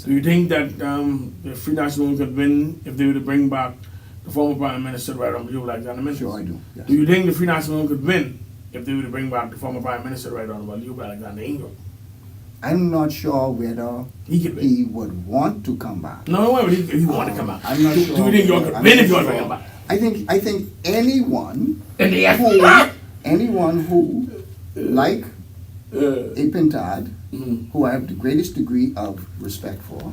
Do you think that the Free National Movement could win if they were to bring back the former Prime Minister, Right Honorable Alexander Mills? Sure, I do. Yes. Do you think the Free National Movement could win if they were to bring back the former Prime Minister, Right Honorable Alexander Ingram? I'm not sure whether he would want to come back. No, he want to come back. I'm not sure. Do you think you could win if you want to come back? I think anyone who like a Pintard, who I have the greatest degree of respect for,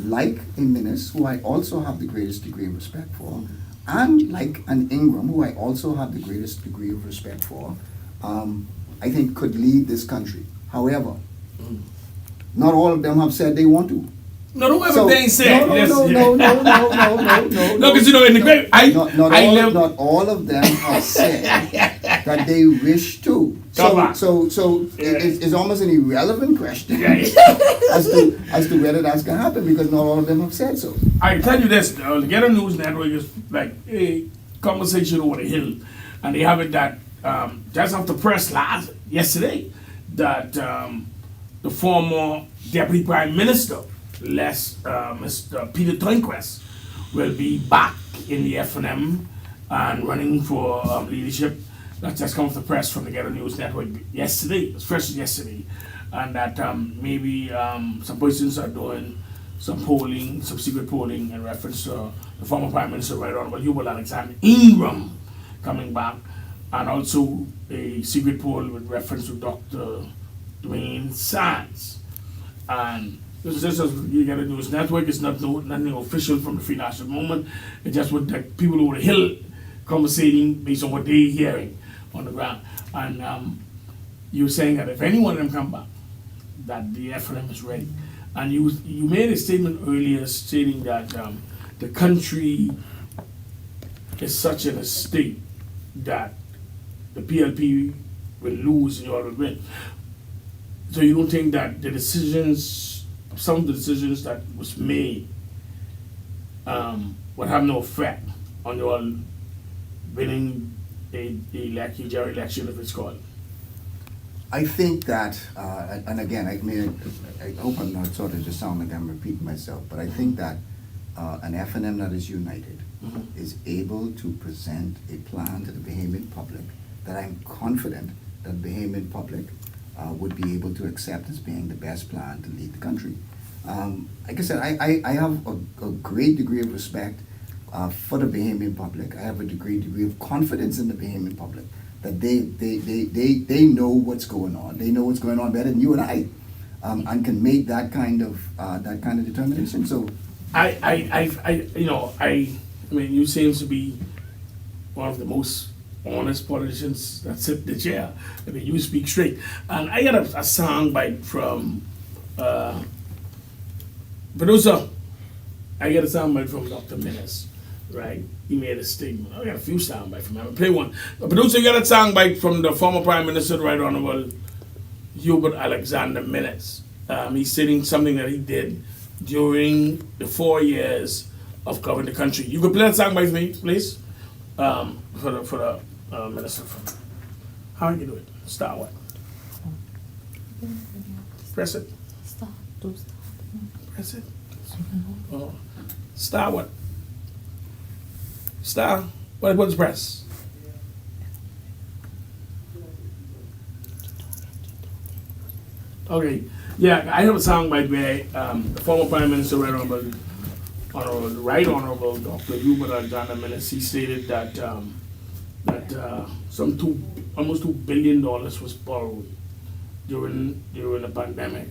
like a Minnis, who I also have the greatest degree of respect for, and like an Ingram, who I also have the greatest degree of respect for, I think could lead this country. However, not all of them have said they want to. No, don't ever they ain't said. No, because in the great, not all of them have said that they wish to. So it's almost an irrelevant question as to whether that's gonna happen, because not all of them have said so. I can tell you this: the Ghetto News Network is like a conversation over the hill, and they have it that just after press yesterday that the former Deputy Prime Minister, Mr. Peter Turnquest, will be back in the FNM and running for leadership. That just come off the press from the Ghetto News Network yesterday. It was fresh yesterday, and that maybe some persons are doing some polling, some secret polling in reference to the former Prime Minister, Right Honorable Alexander Ingram, coming back, and also a secret poll with reference to Dr. Dwayne Sands. And this is just as you Ghetto News Network. It's nothing official from the Free National Movement. It's just what the people over the hill conversating based on what they're hearing on the ground. And you were saying that if any one of them come back, that the FLM is ready. And you made a statement earlier stating that the country is such in a state that the PLP will lose and you all will win. So you don't think that some of the decisions that was made would have no effect on you all winning a general election, if it's called? I think that, and again, I hope I'm not sort of just sounding like I'm repeating myself, but I think that an FNM that is united is able to present a plan to the Bahamian public that I'm confident that the Bahamian public would be able to accept as being the best plan to lead the country. Like I said, I have a great degree of respect for the Bahamian public. I have a great degree of confidence in the Bahamian public that they know what's going on. They know what's going on better than you and I, and can make that kind of determination. So, I mean, you seem to be one of the most honest politicians that sit in the chair. I mean, you speak straight. And I got a sound bite from producer. I got a sound bite from Dr. Minnis, right? He made a statement. I got a few sound bites from him. I'll play one. The producer got a sound bite from the former Prime Minister, Right Honorable Hubert Alexander Minnis. He's stating something that he did during the 4 years of governing the country. You could play that sound bite for me, please? For the minister. How do you do it? Start what? Press it. Stop. Press it. Oh. Star what? Star? What's press? Okay. Yeah, I have a sound bite where the former Prime Minister, Right Honorable Dr. Hubert Alexander Minnis, he stated that that almost $2 billion was borrowed during the pandemic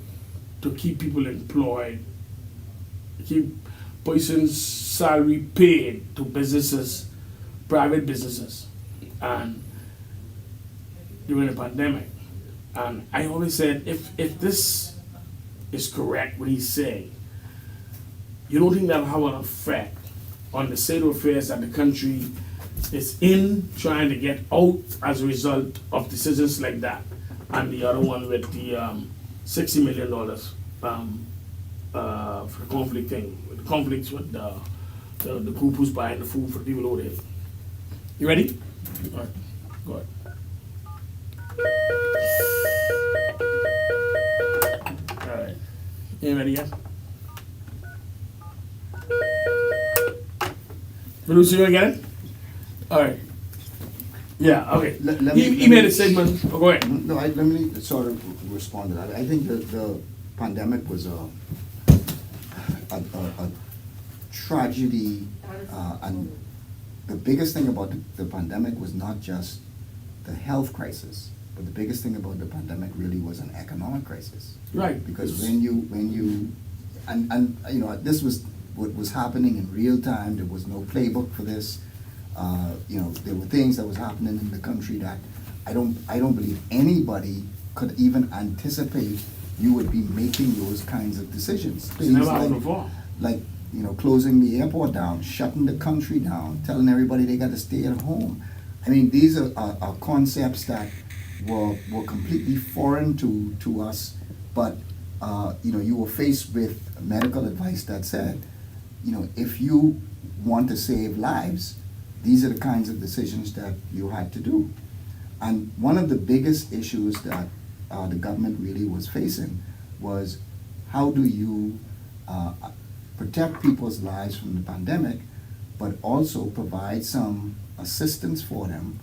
to keep people employed, keep persons' salary paid to businesses, private businesses, and during the pandemic. And I always said, if this is correct, what he's saying, you don't think that'll have an effect on the state of affairs that the country is in, trying to get out as a result of decisions like that, and the other one with the $60 million for conflict thing, with conflicts with the group who's buying the food for the people over there. You ready? All right, go ahead. All right, you ready yet? Producer, you get it? All right. Yeah, okay. He made a statement. Oh, go ahead. No, let me sort of respond to that. I think the pandemic was a tragedy, and the biggest thing about the pandemic was not just the health crisis, but the biggest thing about the pandemic really was an economic crisis. Right. Because when you this was what was happening in real time. There was no playbook for this. There were things that was happening in the country that I don't believe anybody could even anticipate you would be making those kinds of decisions. It's never happened before. Like, closing the airport down, shutting the country down, telling everybody they got to stay at home. I mean, these are concepts that were completely foreign to us, but you were faced with medical advice that said, if you want to save lives, these are the kinds of decisions that you had to do. And one of the biggest issues that the government really was facing was, how do you protect people's lives from the pandemic, but also provide some assistance for them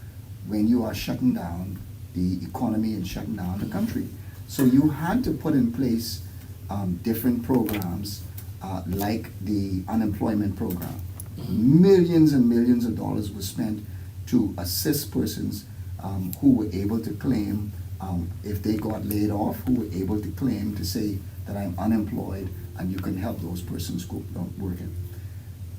when you are shutting down the economy and shutting down the country. So you had to put in place different programs like the unemployment program. Millions and millions of dollars were spent to assist persons who were able to claim, if they got laid off, who were able to claim to say that I'm unemployed, and you can help those persons go working.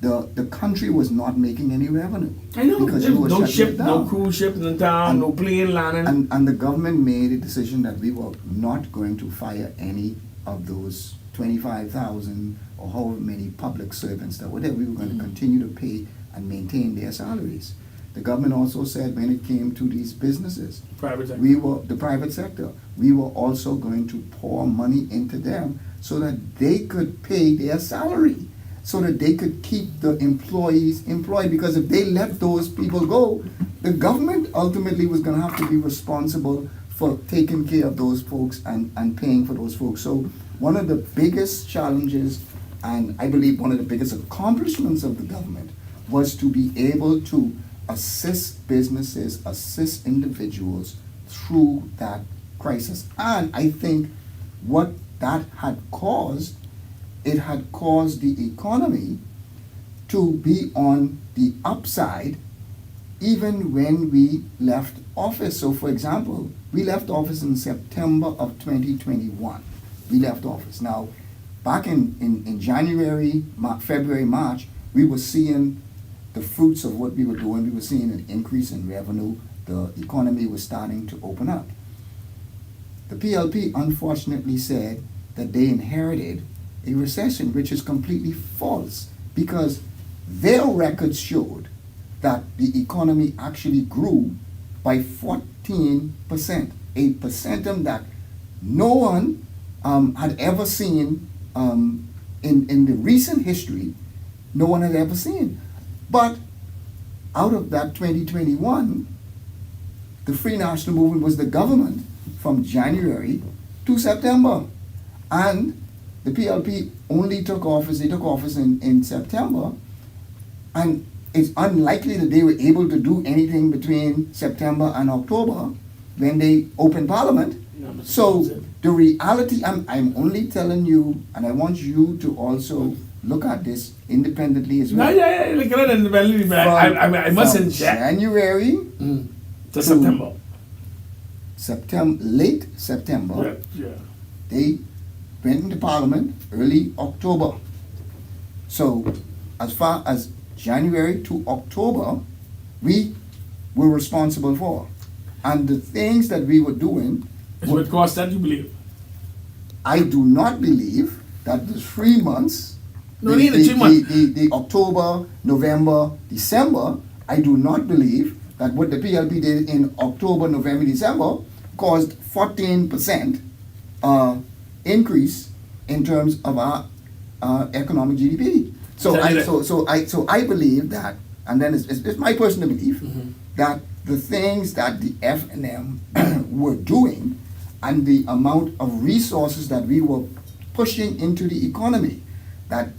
The country was not making any revenue. I know, because there you was were no shutting ship, it down. no cruise ship in the town, no plane landing. And the government made a decision that we were not going to fire any of those 25,000 or however many public servants that were there. We were going to continue to pay and maintain their salaries. The government also said, when it came to these businesses, Private sector. the private sector, we were also going to pour money into them so that they could pay their salary, so that they could keep the employees employed. Because if they let those people go, the government ultimately was going to have to be responsible for taking care of those folks and paying for those folks. So one of the biggest challenges, and I believe one of the biggest accomplishments of the government, was to be able to assist businesses, assist individuals through that crisis. And I think what that had caused, it had caused the economy to be on the upside even when we left office. So for example, we left office in September of 2021. We left office. Now, back in January, February, March, we were seeing the fruits of what we were doing. We were seeing an increase in revenue. The economy was starting to open up. The PLP unfortunately said that they inherited a recession, which is completely false, because their records showed that the economy actually grew by 14%, a percentum that no one had ever seen in the recent history. No one had ever seen. But out of that 2021, the Free National Movement was the government from January to September. And the PLP only took office, they took office in September. And it's unlikely that they were able to do anything between September and October when they opened Parliament. So the reality, I'm only telling you, and I want you to also look at this independently as No, well. yeah, like I must From inject January to September. late September, Yeah. they went into Parliament early October. So as far as January to October, we were responsible for. And the things that we were doing, It's what cost that you believe. I do not believe that the 3 months, No, neither 3 months. the October, November, December, I do not believe that what the PLP did in October, November, December caused 14% increase in terms of our economic GDP. So I believe that, and then it's my personal belief that the things that the F&M were doing and the amount of resources that we were pushing into the economy, that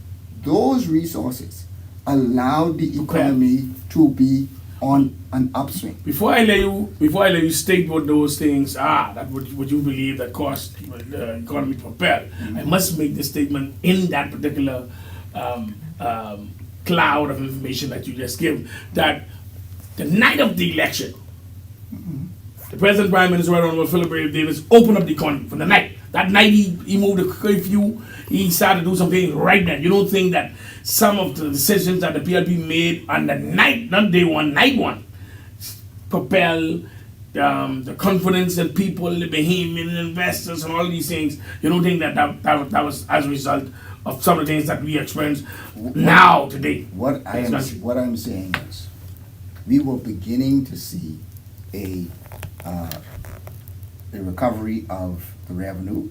those resources allowed the economy to be on an upswing. Before I let you state what those things are, that what you believe that caused the economy to propel, I must make this statement in that particular cloud of information that you just give, that the night of the election, the President, Prime Minister, Right Honorable Philip Brave Davis opened up the economy from the night. That night he moved the curfew, he started to do some things right then. You don't think that some of the decisions that the PLP made on the night, not day one, night one, propel the confidence in people, the Bahamian investors and all these things. You don't think that was as a result of some of the things that we experience now, today? What I'm saying is, we were beginning to see a recovery of the revenue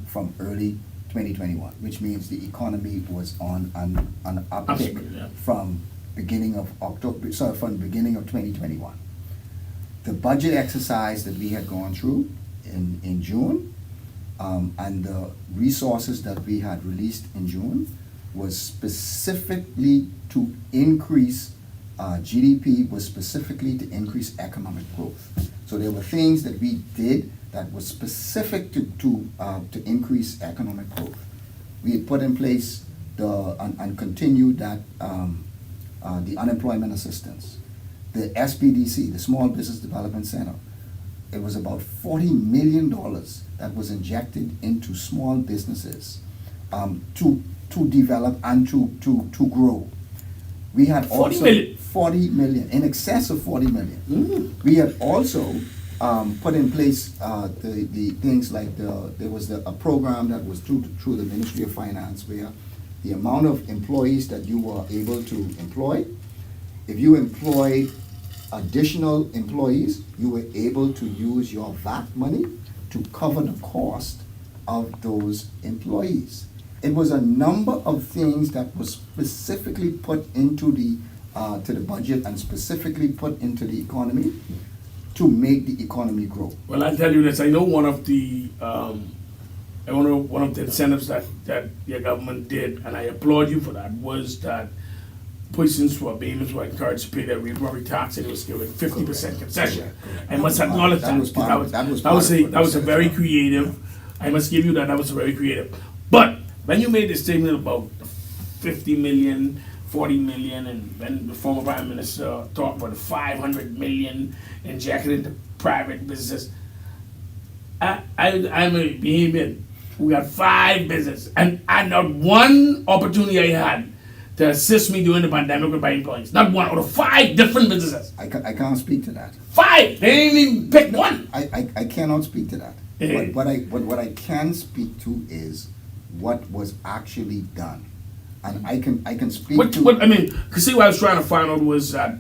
from early 2021, which means the economy was on an uptick from beginning of October, from the beginning of 2021. The budget exercise that we had gone through in June, and the resources that we had released in June was specifically to increase GDP, was specifically to increase economic growth. So there were things that we did that was specific to increase economic growth. We had put in place and continued that the unemployment assistance, the SBDC, the Small Business Development Center. It was about $40 million that was injected into small businesses to develop and to grow. We had also 40 million, in excess of 40 million. We had also put in place the things like there was a program that was through the Ministry of Finance, where the amount of employees that you were able to employ, if you employed additional employees, you were able to use your VAT money to cover the cost of those employees. It was a number of things that was specifically put into to the budget and specifically put into the economy to make the economy grow. Well, I'll tell you this. I know one of the incentives that your government did, and I applaud you for that, was that persons who are Bahamians were encouraged to pay their real property tax, and it was given 50% concession. I must acknowledge that. That was a very creative. I must give you that. That was very creative. But when you made the statement about 50 million, 40 million, and when the former Prime Minister talked about the 500 million injected into private businesses, I'm a Bahamian who got 5 businesses, and not one opportunity I had to assist me during the pandemic with my employees. Not one, out of 5 different businesses. I can't speak to that. 5! They didn't even pick one. I cannot speak to that. But what I can speak to is what was actually done. And I can speak because see what I was trying to find out was that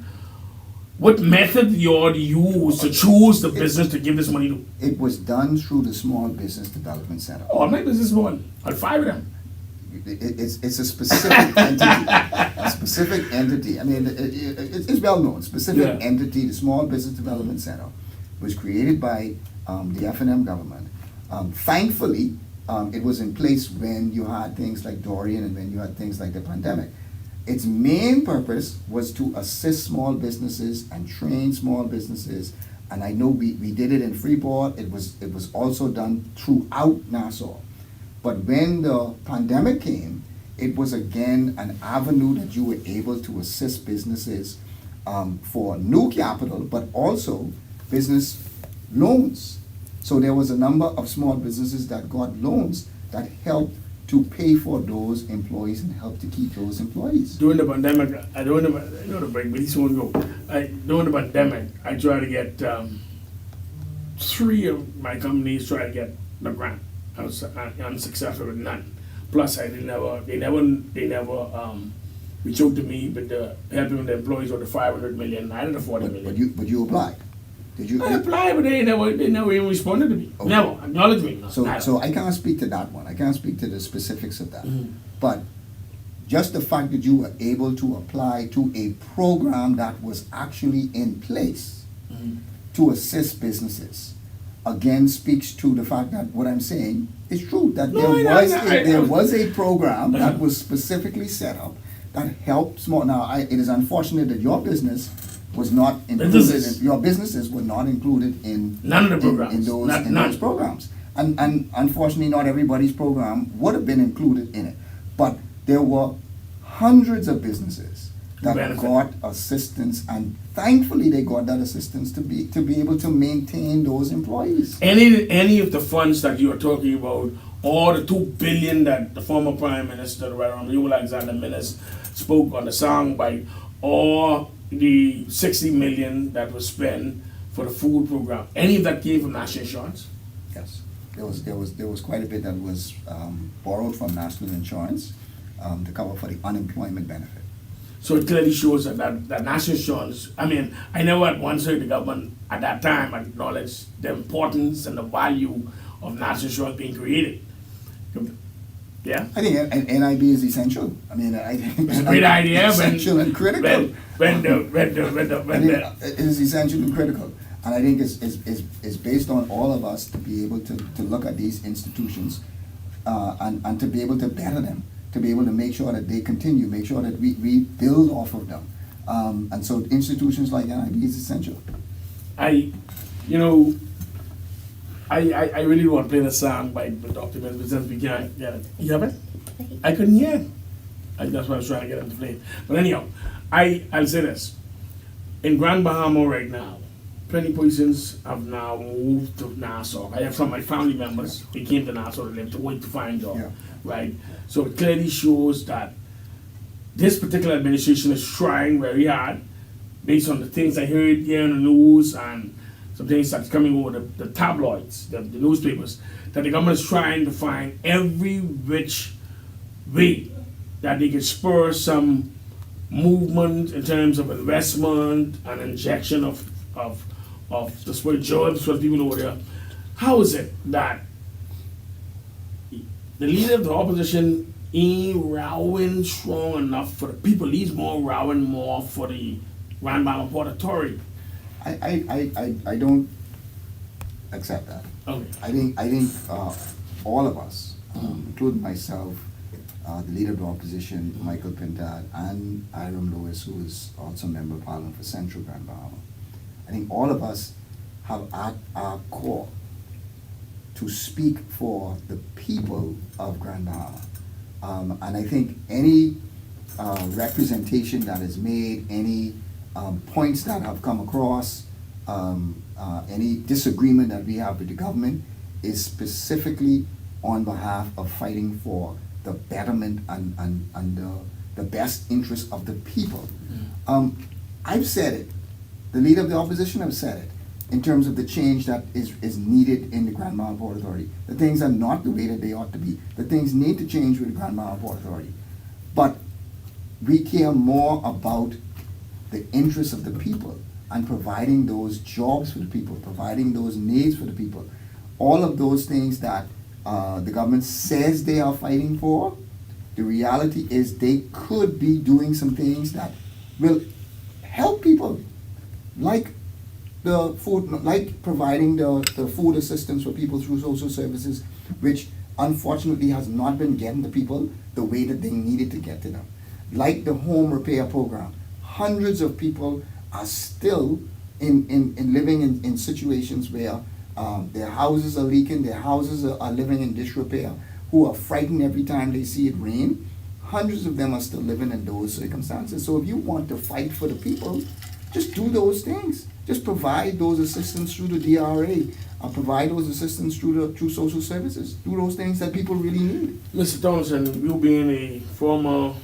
what method you ought to use to choose the business to give this money to? It was done through the Small Business Development Center. Oh, my business one. All 5 of them. It's a specific entity. A specific entity. I mean, it's well known. Specific entity, the Small Business Development Center, was created by the F&M government. Thankfully, it was in place when you had things like Dorian and when you had things like the pandemic. Its main purpose was to assist small businesses and train small businesses. And I know we did it in Freeport. It was also done throughout Nassau. But when the pandemic came, it was again an avenue that you were able to assist businesses for new capital, but also business loans. So there was a number of small businesses that got loans that helped to pay for those employees and help to keep those employees. During the pandemic, I know the break, but this won't go. During the pandemic, I tried to get 3 of my companies tried to get the grant. I was unsuccessful with none. Plus, they never reached out to me with the helping the employees with the 500 million. I did the 40 million. But you applied. Did you? I applied, but they never even responded to me. Okay. Never acknowledged me. So I can't speak to that one. I can't speak to the specifics of that. Mhm. But just the fact that you were able to apply to a program that was actually in place Mhm. to assist businesses, again speaks to the fact that what I'm saying is true. That there was a program that was specifically set up that helped small. Now, it is unfortunate that your business was not included. Your businesses were not included in None of the programs. in those programs. And unfortunately, not everybody's program would have been included in it. But there were hundreds of businesses that got assistance, and thankfully they got that assistance to be able to maintain those employees. Any of the funds that you are talking about, or the $2 billion that the former Prime Minister, Right Honorable Alexander Minnis, spoke on the soundbite, or the 60 million that was spent for the food program, any of that came from National Insurance? Yes, there was quite a bit that was borrowed from National Insurance to cover for the unemployment benefit. So it clearly shows that National Insurance, I mean, I never at once heard the government at that time acknowledge the importance and the value of National Insurance being created. Yeah? I think NIB is essential. I mean, I think It's a great idea. essential and critical. It is essential and critical. And I think it's based on all of us to be able to look at these institutions and to be able to better them, to be able to make sure that they continue, make sure that we build off of them. And so institutions like NIB is essential. I really want to play the song by the document, but since we can't get it. You have it? I couldn't hear it. That's why I was trying to get him to play it. But anyhow, I'll say this. In Grand Bahama right now, plenty persons have now moved to Nassau. I have some of my family members, they came to Nassau to live, to wait to find a job, Yeah. right? So it clearly shows that this particular administration is trying very hard, based on the things I heard here in the news and some things that's coming over the tabloids, the newspapers, that the government is trying to find every which way that they can spur some movement in terms of investment and injection of the spur jobs for people over there. How is it that the leader of the opposition ain't rowing strong enough for the people? He's more rowing more for the Grand Bahama Port Authority. I don't accept that. Okay. I think all of us, including myself, the leader of the opposition, Michael Pintad, and Iram Lewis, who is also a member of Parliament for Central Grand Bahama, I think all of us have at our core to speak for the people of Grand Bahama. And I think any representation that is made, any points that have come across, any disagreement that we have with the government is specifically on behalf of fighting for the betterment and the best interest of the people. I've said it. The leader of the opposition have said it in terms of the change that is needed in the Grand Bahama Port Authority. The things are not the way that they ought to be. The things need to change with the Grand Bahama Port Authority. But we care more about the interests of the people and providing those jobs for the people, providing those needs for the people. All of those things that the government says they are fighting for, the reality is they could be doing some things that will help people, like the food, like providing the food assistance for people through social services, which unfortunately has not been getting the people the way that they needed to get to them. Like the home repair program. Hundreds of people are still in living in situations where their houses are leaking, their houses are living in disrepair, who are frightened every time they see it rain. hundreds of them are still living in those circumstances. So if you want to fight for the people, just do those things. Just provide those assistance through the DRA, provide those assistance through social services. Do those things that people really need. Mr. Thompson, you being a former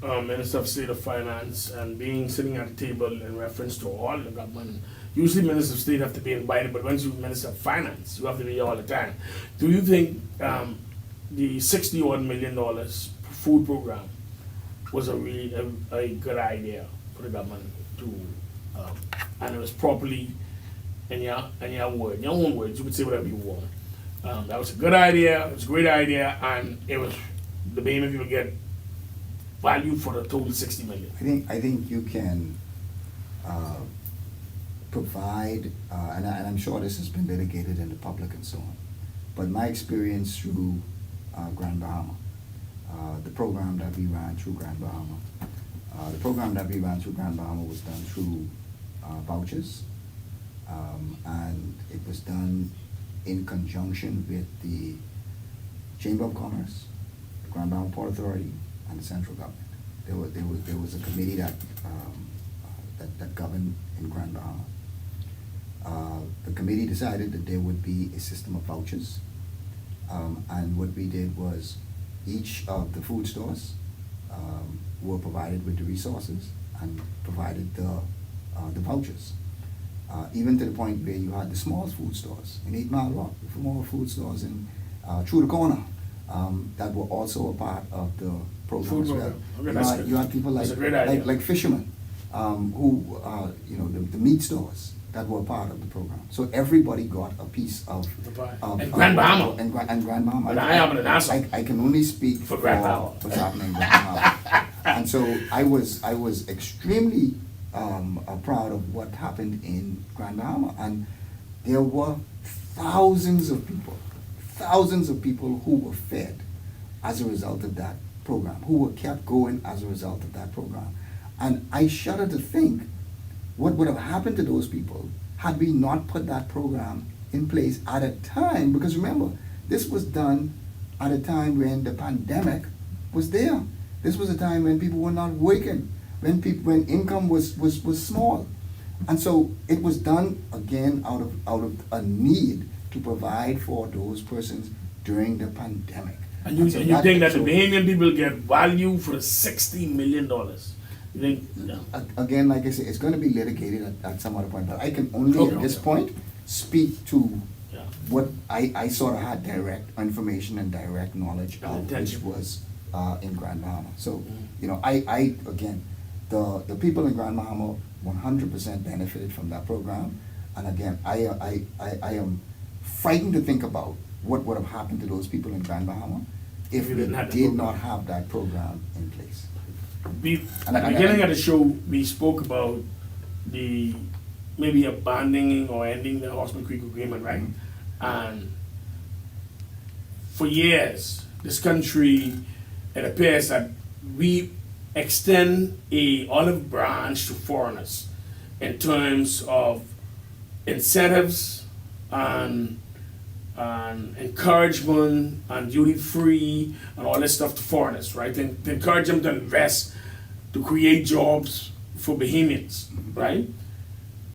Minister of State of Finance and being sitting at the table in reference to all the government, usually Ministers of State have to be invited, but once you're Minister of Finance, you have to be here all the time. Do you think the $60-odd million food program was a really a good idea for the government to, and it was properly, in your own words, you could say whatever you want. That was a good idea, it was a great idea, and it was, the Bahamian people get value for the total $60 million. I think you can provide, and I'm sure this has been litigated in the public and so on, but my experience through Grand Bahama, the program that we ran through Grand Bahama, was done through vouchers, and it was done in conjunction with the Chamber of Commerce, the Grand Bahama Port Authority, and the central government. There was a committee that governed in Grand Bahama. The committee decided that there would be a system of vouchers, and what we did was each of the food stores were provided with the resources and provided the vouchers. Even to the point where you had the small food stores in 8 Mile Rock, the small food stores in through the corner that were also a part of the program as well. Okay, you had people like fishermen who the meat stores that were part of the program. So everybody got a piece of and Grand Bahama. And Grand Bahama. But I happen to answer. I can only speak For Grand Bahama. what's happening in Grand Bahama. And so I was extremely proud of what happened in Grand Bahama, and there were thousands of people who were fed as a result of that program, who were kept going as a result of that program. And I shudder to think what would have happened to those people had we not put that program in place at a time, because remember, this was done at a time when the pandemic was there. This was a time when people were not working, when income was small. And so it was done again out of a need to provide for those persons during the pandemic. And you think that the Bahamian people get value for the $60 million? You think? No. Again, like I say, it's going to be litigated at some other point, but I can only at this point speak to what I sort of had direct information and direct knowledge of, which was in Grand Bahama. So, I again, the people in Grand Bahama 100% benefited from that program, and again, I am frightened to think about what would have happened to those people in Grand Bahama if we did not have that program in place. At the beginning of the show, we spoke about the maybe abandoning or ending the Horseman Creek Agreement, right? Mm-hmm. And for years, this country, it appears that we extend a olive branch to foreigners in terms of incentives and encouragement and duty-free and all this stuff to foreigners, right? And to encourage them to invest, to create jobs for Bahamians, right?